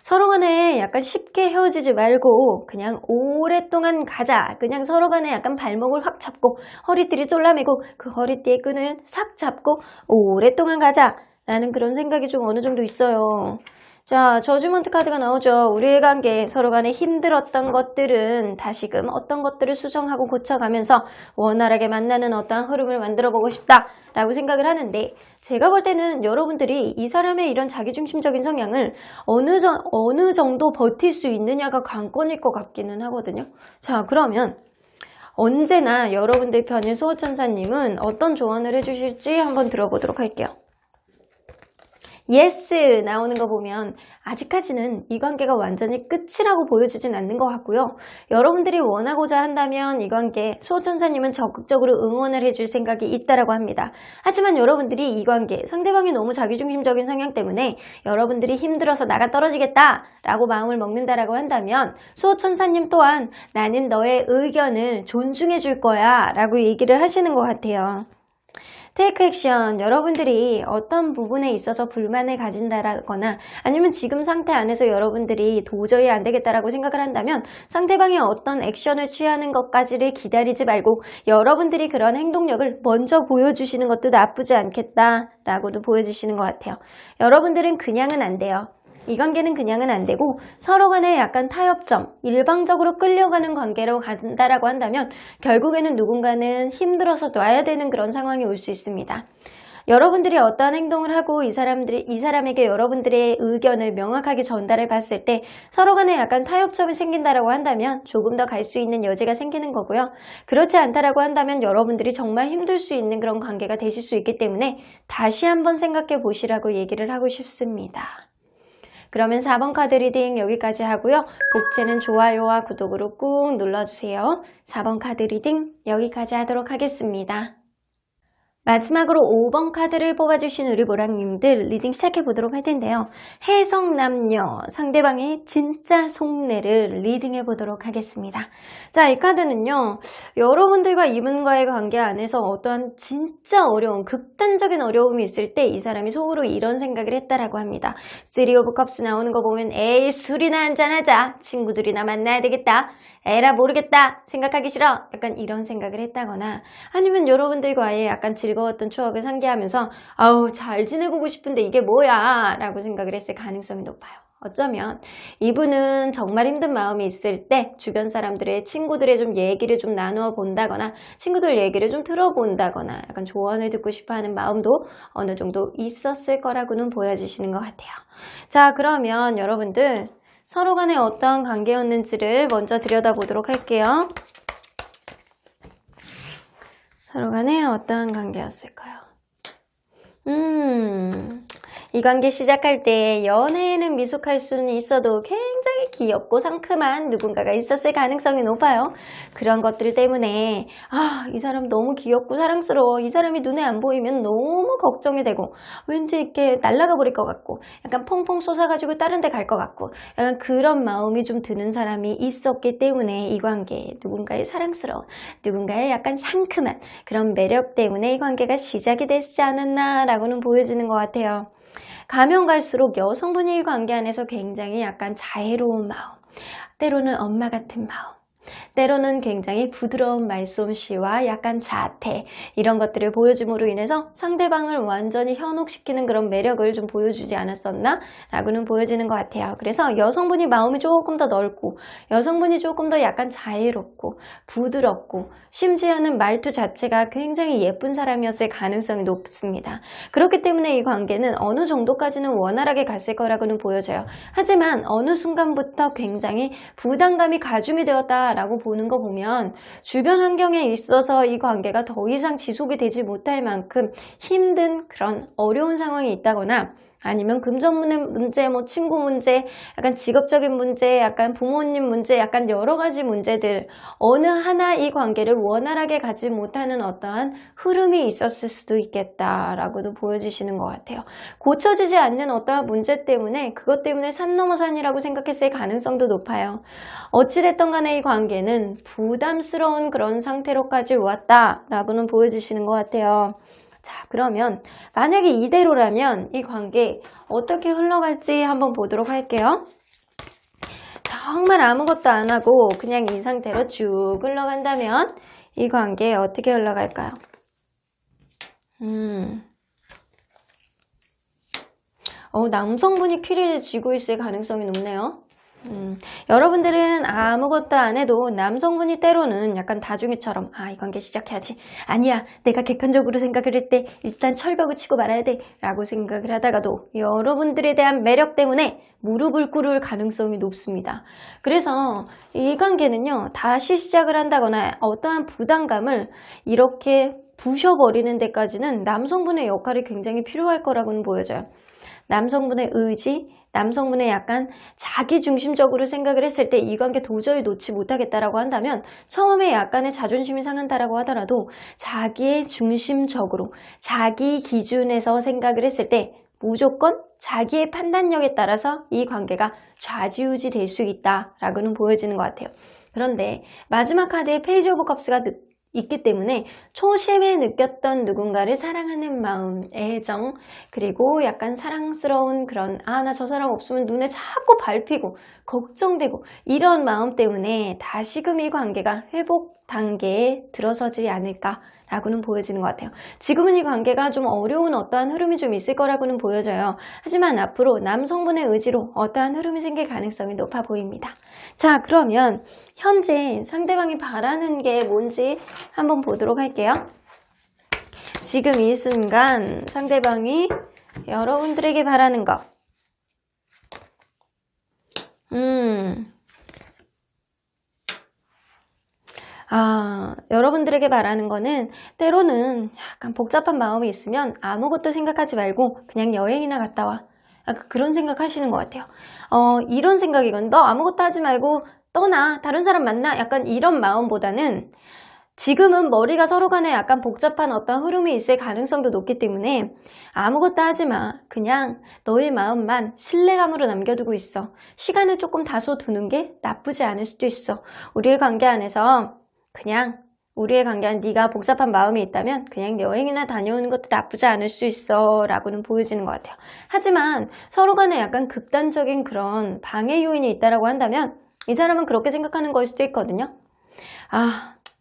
서로 간에 약간 쉽게 헤어지지 말고 그냥 오랫동안 가자. 그냥 서로 간에 약간 발목을 확 잡고 허리띠를 졸라매고 그 허리띠의 끈을 싹 잡고 오랫동안 가자 라는 그런 생각이 좀 어느 정도 있어요. 자, 저지먼트 카드가 나오죠. 우리의 관계, 서로 간에 힘들었던 것들은 다시금 어떤 것들을 수정하고 고쳐가면서 원활하게 만나는 어떠한 흐름을 만들어 보고 싶다라고 생각을 하는데, 제가 볼 때는 여러분들이 이 사람의 이런 자기중심적인 성향을 어느 정도 버틸 수 있느냐가 관건일 것 같기는 하거든요. 자, 그러면 언제나 여러분들 편인 수호천사님은 어떤 조언을 해주실지 한번 들어보도록 할게요. 예스 나오는 거 보면 아직까지는 이 관계가 완전히 끝이라고 보여지진 않는 것 같고요. 여러분들이 원하고자 한다면 이 관계 수호천사님은 적극적으로 응원을 해줄 생각이 있다라고 합니다. 하지만 여러분들이 이 관계, 상대방이 너무 자기중심적인 성향 때문에 여러분들이 힘들어서 나가 떨어지겠다라고 마음을 먹는다라고 한다면 수호천사님 또한 나는 너의 의견을 존중해 줄 거야 라고 얘기를 하시는 것 같아요. 테이크 액션, 여러분들이 어떤 부분에 있어서 불만을 가진다거나 아니면 지금 상태 안에서 여러분들이 도저히 안 되겠다라고 생각을 한다면 상대방이 어떤 액션을 취하는 것까지를 기다리지 말고 여러분들이 그런 행동력을 먼저 보여주시는 것도 나쁘지 않겠다라고도 보여주시는 것 같아요. 여러분들은 그냥은 안 돼요. 이 관계는 그냥은 안 되고 서로 간에 약간 타협점, 일방적으로 끌려가는 관계로 간다라고 한다면 결국에는 누군가는 힘들어서 놔야 되는 그런 상황이 올 수 있습니다. 여러분들이 어떠한 행동을 하고 이 사람에게 여러분들의 의견을 명확하게 전달해 봤을 때 서로 간에 약간 타협점이 생긴다라고 한다면 조금 더 갈 수 있는 여지가 생기는 거고요. 그렇지 않다라고 한다면 여러분들이 정말 힘들 수 있는 그런 관계가 되실 수 있기 때문에 다시 한번 생각해 보시라고 얘기를 하고 싶습니다. 그러면 4번 카드 리딩 여기까지 하고요. 복채는 좋아요와 구독으로 꾹 눌러주세요. 4번 카드 리딩 여기까지 하도록 하겠습니다. 마지막으로 5번 카드를 뽑아주신 우리 모랑님들 리딩 시작해보도록 할 텐데요. 해성남녀, 상대방의 진짜 속내를 리딩해보도록 하겠습니다. 자, 이 카드는요. 여러분들과 이분과의 관계 안에서 어떠한 진짜 어려운, 극단적인 어려움이 있을 때 이 사람이 속으로 이런 생각을 했다라고 합니다. 3 오브 컵스 나오는 거 보면 에이 술이나 한잔하자, 친구들이나 만나야 되겠다, 에라 모르겠다, 생각하기 싫어, 약간 이런 생각을 했다거나 아니면 여러분들과의 약간 즐거웠던 추억을 상기하면서 아우 잘 지내보고 싶은데 이게 뭐야 라고 생각을 했을 가능성이 높아요. 어쩌면 이분은 정말 힘든 마음이 있을 때 주변 사람들의 친구들의 좀 얘기를 좀 나누어 본다거나 친구들 얘기를 좀 들어본다거나 약간 조언을 듣고 싶어하는 마음도 어느 정도 있었을 거라고는 보여지시는 것 같아요. 자, 그러면 여러분들 서로 간에 어떠한 관계였는지를 먼저 들여다보도록 할게요. 서로 간에 어떠한 관계였을까요? 이 관계 시작할 때 연애에는 미숙할 수는 있어도 굉장히 귀엽고 상큼한 누군가가 있었을 가능성이 높아요. 그런 것들 때문에 이 사람 너무 귀엽고 사랑스러워, 이 사람이 눈에 안 보이면 너무 걱정이 되고 왠지 이렇게 날아가 버릴 것 같고 약간 펑펑 솟아가지고 다른 데 갈 것 같고 약간 그런 마음이 좀 드는 사람이 있었기 때문에 이 관계, 누군가의 사랑스러운, 누군가의 약간 상큼한 그런 매력 때문에 이 관계가 시작이 되지 않았나 라고는 보여지는 것 같아요. 가면 갈수록 여성분이 이 관계 안에서 굉장히 약간 자애로운 마음, 때로는 엄마 같은 마음, 때로는 굉장히 부드러운 말솜씨와 약간 자태, 이런 것들을 보여줌으로 인해서 상대방을 완전히 현혹시키는 그런 매력을 좀 보여주지 않았었나 라고는 보여지는 것 같아요. 그래서 여성분이 마음이 조금 더 넓고 여성분이 조금 더 약간 자애롭고 부드럽고 심지어는 말투 자체가 굉장히 예쁜 사람이었을 가능성이 높습니다. 그렇기 때문에 이 관계는 어느 정도까지는 원활하게 갔을 거라고는 보여져요. 하지만 어느 순간부터 굉장히 부담감이 가중이 되었다 라고 보는 거 보면 주변 환경에 있어서 이 관계가 더 이상 지속이 되지 못할 만큼 힘든 그런 어려운 상황이 있다거나 아니면 금전 문제, 뭐 친구 문제, 약간 직업적인 문제, 약간 부모님 문제, 약간 여러 가지 문제들 어느 하나 이 관계를 원활하게 가지 못하는 어떠한 흐름이 있었을 수도 있겠다라고도 보여주시는 것 같아요. 고쳐지지 않는 어떠한 문제 때문에 그것 때문에 산 넘어 산이라고 생각했을 가능성도 높아요. 어찌됐든 간에 이 관계는 부담스러운 그런 상태로까지 왔다라고는 보여주시는 것 같아요. 자, 그러면 만약에 이대로라면 이 관계 어떻게 흘러갈지 한번 보도록 할게요. 정말 아무것도 안 하고 그냥 이 상태로 쭉 흘러간다면 이 관계 어떻게 흘러갈까요? 남성분이 퀴리를 쥐고 있을 가능성이 높네요. 여러분들은 아무것도 안 해도 남성분이 때로는 약간 다중이처럼 이 관계 시작해야지, 아니야 내가 객관적으로 생각을 할 때 일단 철벽을 치고 말아야 돼 라고 생각을 하다가도 여러분들에 대한 매력 때문에 무릎을 꿇을 가능성이 높습니다. 그래서 이 관계는요, 다시 시작을 한다거나 어떠한 부담감을 이렇게 부셔버리는 데까지는 남성분의 역할이 굉장히 필요할 거라고는 보여져요. 남성분의 의지, 남성분의 약간 자기중심적으로 생각을 했을 때 이 관계 도저히 놓지 못하겠다라고 한다면 처음에 약간의 자존심이 상한다라고 하더라도 자기의 중심적으로 자기 기준에서 생각을 했을 때 무조건 자기의 판단력에 따라서 이 관계가 좌지우지 될 수 있다라고는 보여지는 것 같아요. 그런데 마지막 카드에 페이지 오브 컵스가 있기 때문에 초심에 느꼈던 누군가를 사랑하는 마음, 애정, 그리고 약간 사랑스러운 그런 나 저 사람 없으면 눈에 자꾸 밟히고 걱정되고 이런 마음 때문에 다시금 이 관계가 회복 단계에 들어서지 않을까라고는 보여지는 것 같아요. 지금은 이 관계가 좀 어려운 어떠한 흐름이 좀 있을 거라고는 보여져요. 하지만 앞으로 남성분의 의지로 어떠한 흐름이 생길 가능성이 높아 보입니다. 자, 그러면 현재 상대방이 바라는 게 뭔지 한번 보도록 할게요. 지금 이 순간 상대방이 여러분들에게 바라는 것. 여러분들에게 바라는 거는 때로는 약간 복잡한 마음이 있으면 아무것도 생각하지 말고 그냥 여행이나 갔다 와. 그런 생각 하시는 것 같아요. 이런 생각이건 너 아무것도 하지 말고 떠나, 다른 사람 만나, 약간 이런 마음보다는 지금은 머리가 서로 간에 약간 복잡한 어떤 흐름이 있을 가능성도 높기 때문에 아무것도 하지 마. 그냥 너의 마음만 신뢰감으로 남겨두고 있어. 시간을 조금 다소 두는 게 나쁘지 않을 수도 있어. 우리의 관계 안에서 그냥 우리의 관계 안에 네가 복잡한 마음이 있다면 그냥 여행이나 다녀오는 것도 나쁘지 않을 수 있어 라고는 보여지는 것 같아요. 하지만 서로 간에 약간 극단적인 그런 방해 요인이 있다라고 한다면 이 사람은 그렇게 생각하는 걸 수도 있거든요.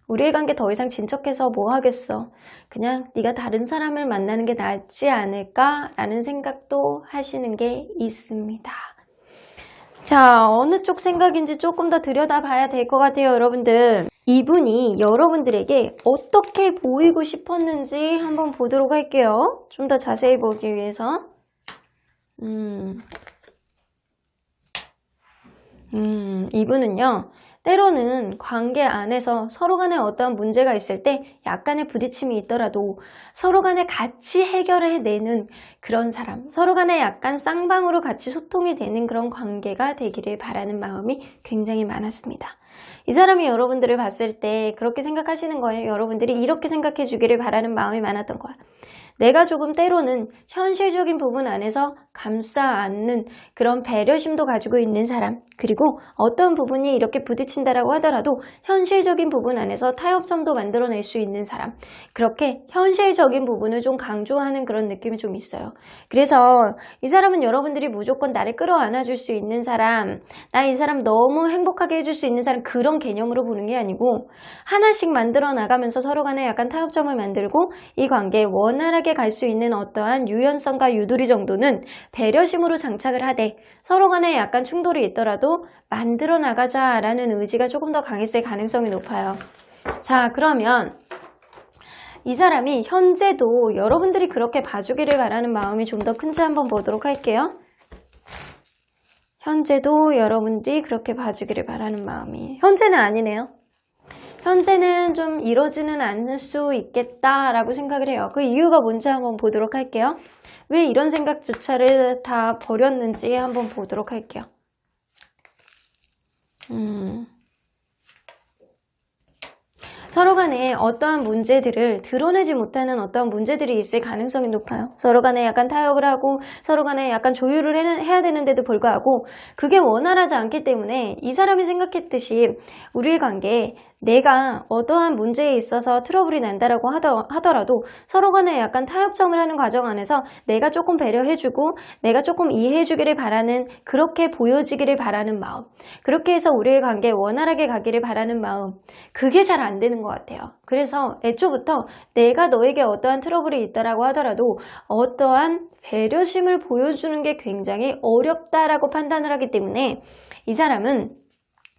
우리의 관계 더 이상 진척해서 뭐 하겠어. 그냥 네가 다른 사람을 만나는 게 낫지 않을까라는 생각도 하시는 게 있습니다. 자, 어느 쪽 생각인지 조금 더 들여다봐야 될 것 같아요, 여러분들. 이분이 여러분들에게 어떻게 보이고 싶었는지 한번 보도록 할게요. 좀 더 자세히 보기 위해서. 이분은요. 때로는 관계 안에서 서로 간에 어떠한 문제가 있을 때 약간의 부딪힘이 있더라도 서로 간에 같이 해결해내는 그런 사람, 서로 간에 약간 쌍방으로 같이 소통이 되는 그런 관계가 되기를 바라는 마음이 굉장히 많았습니다. 이 사람이 여러분들을 봤을 때 그렇게 생각하시는 거예요. 여러분들이 이렇게 생각해 주기를 바라는 마음이 많았던 거야. 내가 조금 때로는 현실적인 부분 안에서 감싸 안는 그런 배려심도 가지고 있는 사람, 그리고 어떤 부분이 이렇게 부딪힌다라고 하더라도 현실적인 부분 안에서 타협점도 만들어낼 수 있는 사람, 그렇게 현실적인 부분을 좀 강조하는 그런 느낌이 좀 있어요. 그래서 이 사람은 여러분들이 무조건 나를 끌어안아 줄 수 있는 사람, 나 이 사람 너무 행복하게 해줄 수 있는 사람, 그런 개념으로 보는 게 아니고 하나씩 만들어 나가면서 서로 간에 약간 타협점을 만들고 이 관계에 원활하게 갈 수 있는 어떠한 유연성과 유도리 정도는 배려심으로 장착을 하되 서로 간에 약간 충돌이 있더라도 만들어 나가자라는 의지가 조금 더 강했을 가능성이 높아요. 자, 그러면 이 사람이 현재도 여러분들이 그렇게 봐주기를 바라는 마음이 좀 더 큰지 한번 보도록 할게요. 현재도 여러분들이 그렇게 봐주기를 바라는 마음이, 현재는 아니네요. 현재는 좀 이러지는 않을 수 있겠다라고 생각을 해요. 그 이유가 뭔지 한번 보도록 할게요. 왜 이런 생각조차를 다 버렸는지 한번 보도록 할게요. 서로 간에 어떠한 문제들을 드러내지 못하는 어떠한 문제들이 있을 가능성이 높아요. 서로 간에 약간 타협을 하고 서로 간에 약간 조율을 해야 되는데도 불구하고 그게 원활하지 않기 때문에 이 사람이 생각했듯이 우리의 관계에 내가 어떠한 문제에 있어서 트러블이 난다라고 하더라도 서로 간에 약간 타협점을 하는 과정 안에서 내가 조금 배려해주고 내가 조금 이해해주기를 바라는, 그렇게 보여지기를 바라는 마음, 그렇게 해서 우리의 관계에 원활하게 가기를 바라는 마음, 그게 잘 안 되는 것 같아요. 그래서 애초부터 내가 너에게 어떠한 트러블이 있다라고 하더라도 어떠한 배려심을 보여주는 게 굉장히 어렵다라고 판단을 하기 때문에 이 사람은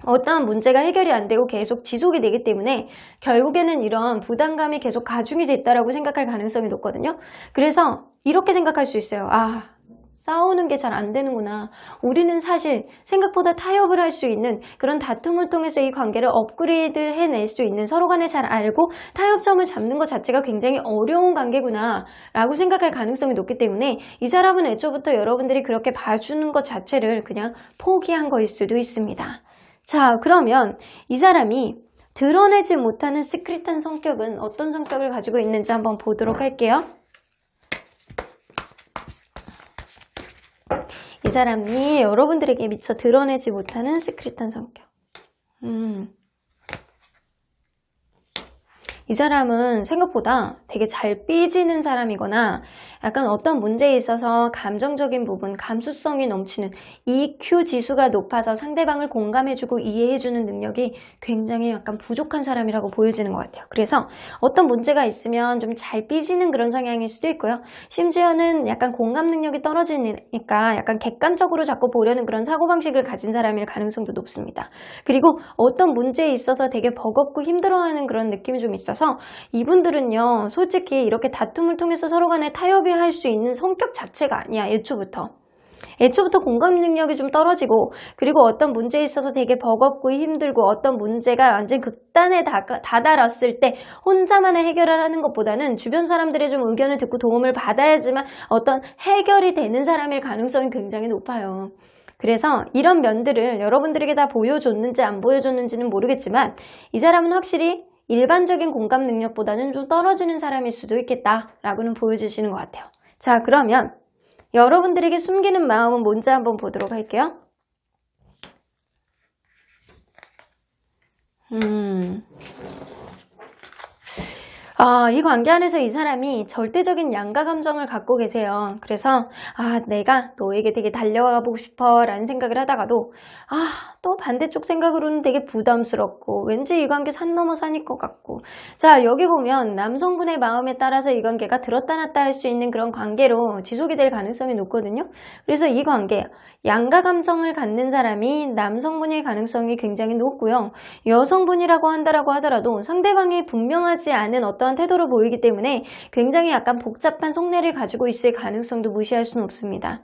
어떠한 문제가 해결이 안 되고 계속 지속이 되기 때문에 결국에는 이런 부담감이 계속 가중이 됐다라고 생각할 가능성이 높거든요. 그래서 이렇게 생각할 수 있어요. 싸우는 게 잘 안 되는구나. 우리는 사실 생각보다 타협을 할 수 있는 그런 다툼을 통해서 이 관계를 업그레이드 해낼 수 있는, 서로 간에 잘 알고 타협점을 잡는 것 자체가 굉장히 어려운 관계구나 라고 생각할 가능성이 높기 때문에 이 사람은 애초부터 여러분들이 그렇게 봐주는 것 자체를 그냥 포기한 거일 수도 있습니다. 자, 그러면 이 사람이 드러내지 못하는 시크릿한 성격은 어떤 성격을 가지고 있는지 한번 보도록 할게요. 이 사람이 여러분들에게 미처 드러내지 못하는 시크릿한 성격. 이 사람은 생각보다 되게 잘 삐지는 사람이거나 약간 어떤 문제에 있어서 감정적인 부분, 감수성이 넘치는 EQ 지수가 높아서 상대방을 공감해주고 이해해주는 능력이 굉장히 약간 부족한 사람이라고 보여지는 것 같아요. 그래서 어떤 문제가 있으면 좀 잘 삐지는 그런 성향일 수도 있고요. 심지어는 약간 공감 능력이 떨어지니까 약간 객관적으로 자꾸 보려는 그런 사고방식을 가진 사람일 가능성도 높습니다. 그리고 어떤 문제에 있어서 되게 버겁고 힘들어하는 그런 느낌이 좀 있어서 이분들은요, 솔직히 이렇게 다툼을 통해서 서로 간에 타협이 할 수 있는 성격 자체가 아니야, 애초부터. 애초부터 공감 능력이 좀 떨어지고 그리고 어떤 문제에 있어서 되게 버겁고 힘들고 어떤 문제가 완전 극단에 다다랐을 때 혼자만의 해결을 하는 것보다는 주변 사람들의 좀 의견을 듣고 도움을 받아야지만 어떤 해결이 되는 사람일 가능성이 굉장히 높아요. 그래서 이런 면들을 여러분들에게 다 보여줬는지 안 보여줬는지는 모르겠지만 이 사람은 확실히 일반적인 공감 능력보다는 좀 떨어지는 사람일 수도 있겠다라고는 보여주시는 것 같아요. 자, 그러면 여러분들에게 숨기는 마음은 뭔지 한번 보도록 할게요. 이 관계 안에서 이 사람이 절대적인 양가 감정을 갖고 계세요. 그래서 내가 너에게 되게 달려가 보고 싶어 라는 생각을 하다가도 또 반대쪽 생각으로는 되게 부담스럽고 왠지 이 관계 산 넘어 산일 것 같고. 자, 여기 보면 남성분의 마음에 따라서 이 관계가 들었다 놨다 할 수 있는 그런 관계로 지속이 될 가능성이 높거든요. 그래서 이 관계 양가 감정을 갖는 사람이 남성분일 가능성이 굉장히 높고요. 여성분이라고 한다라고 하더라도 상대방이 분명하지 않은 어떠한 태도를 보이기 때문에 굉장히 약간 복잡한 속내를 가지고 있을 가능성도 무시할 수는 없습니다.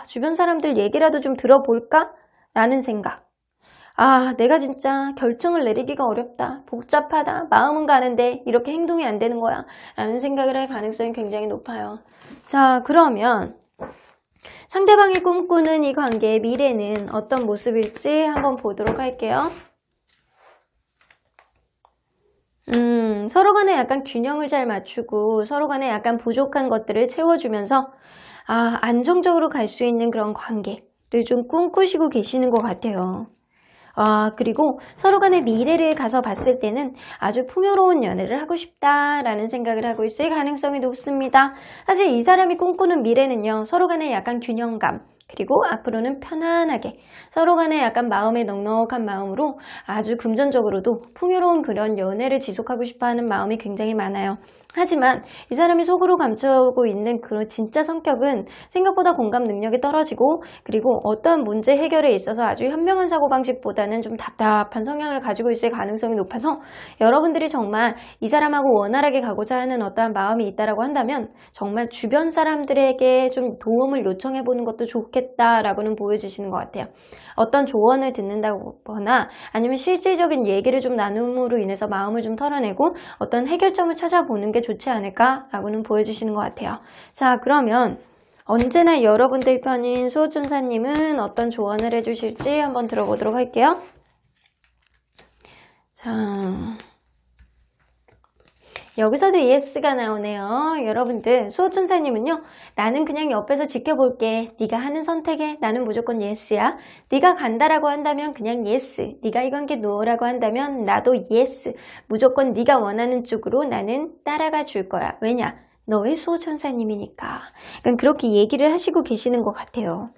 주변 사람들 얘기라도 좀 들어볼까? 라는 생각. 내가 진짜 결정을 내리기가 어렵다. 복잡하다. 마음은 가는데 이렇게 행동이 안 되는 거야. 라는 생각을 할 가능성이 굉장히 높아요. 자, 그러면 상대방이 꿈꾸는 이 관계의 미래는 어떤 모습일지 한번 보도록 할게요. 서로 간에 약간 균형을 잘 맞추고 서로 간에 약간 부족한 것들을 채워주면서 안정적으로 갈 수 있는 그런 관계를 좀 꿈꾸시고 계시는 것 같아요. 그리고 서로 간의 미래를 가서 봤을 때는 아주 풍요로운 연애를 하고 싶다라는 생각을 하고 있을 가능성이 높습니다. 사실 이 사람이 꿈꾸는 미래는요, 서로 간의 약간 균형감, 그리고 앞으로는 편안하게 서로 간에 약간 마음의 넉넉한 마음으로 아주 금전적으로도 풍요로운 그런 연애를 지속하고 싶어하는 마음이 굉장히 많아요. 하지만 이 사람이 속으로 감추고 있는 그런 진짜 성격은 생각보다 공감 능력이 떨어지고 그리고 어떠한 문제 해결에 있어서 아주 현명한 사고방식보다는 좀 답답한 성향을 가지고 있을 가능성이 높아서 여러분들이 정말 이 사람하고 원활하게 가고자 하는 어떠한 마음이 있다라고 한다면 정말 주변 사람들에게 좀 도움을 요청해 보는 것도 좋겠다라고는 보여주시는 것 같아요. 어떤 조언을 듣는다거나 아니면 실질적인 얘기를 좀 나눔으로 인해서 마음을 좀 털어내고 어떤 해결점을 찾아보는 게 좋지 않을까라고는 보여주시는 것 같아요. 자, 그러면 언제나 여러분들 편인 수호천사님은 어떤 조언을 해주실지 한번 들어보도록 할게요. 자, 여기서도 ES가 나오네요. 여러분들, 수호천사님은요, 나는 그냥 옆에서 지켜볼게. 네가 하는 선택에 나는 무조건 예스야. 네가 간다라고 한다면 그냥 예스. 네가 이 관계 놓으라고 한다면 나도 예스. 무조건 네가 원하는 쪽으로 나는 따라가 줄 거야. 왜냐? 너의 수호천사님이니까. 그러니까 그렇게 얘기를 하시고 계시는 것 같아요.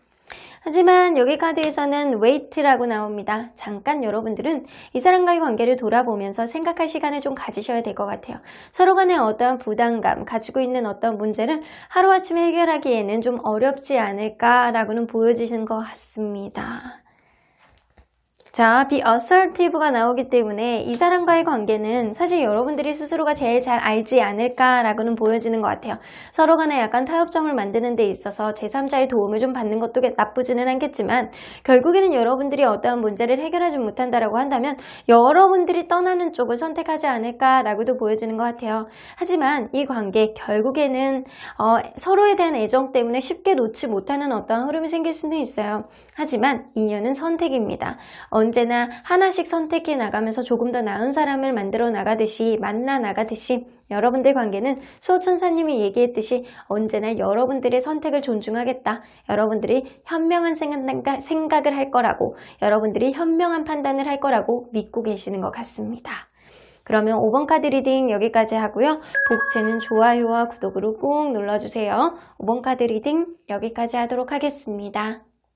하지만 여기 카드에서는 wait라고 나옵니다. 잠깐 여러분들은 이 사람과의 관계를 돌아보면서 생각할 시간을 좀 가지셔야 될 것 같아요. 서로 간에 어떠한 부담감, 가지고 있는 어떤 문제를 하루아침에 해결하기에는 좀 어렵지 않을까라고는 보여지는 것 같습니다. 자, be assertive가 나오기 때문에 이 사람과의 관계는 사실 여러분들이 스스로가 제일 잘 알지 않을까라고는 보여지는 것 같아요. 서로 간에 약간 타협점을 만드는 데 있어서 제3자의 도움을 좀 받는 것도 나쁘지는 않겠지만 결국에는 여러분들이 어떠한 문제를 해결하지 못한다라고 한다면 여러분들이 떠나는 쪽을 선택하지 않을까라고도 보여지는 것 같아요. 하지만 이 관계 결국에는 서로에 대한 애정 때문에 쉽게 놓지 못하는 어떠한 흐름이 생길 수는 있어요. 하지만 인연은 선택입니다. 언제나 하나씩 선택해 나가면서 조금 더 나은 사람을 만들어 나가듯이 만나 나가듯이 여러분들 관계는 수호천사님이 얘기했듯이 언제나 여러분들의 선택을 존중하겠다. 여러분들이 현명한 생각을 할 거라고 여러분들이 현명한 판단을 할 거라고 믿고 계시는 것 같습니다. 그러면 5번 카드 리딩 여기까지 하고요. 복채는 좋아요와 구독으로 꾹 눌러주세요. 5번 카드 리딩 여기까지 하도록 하겠습니다.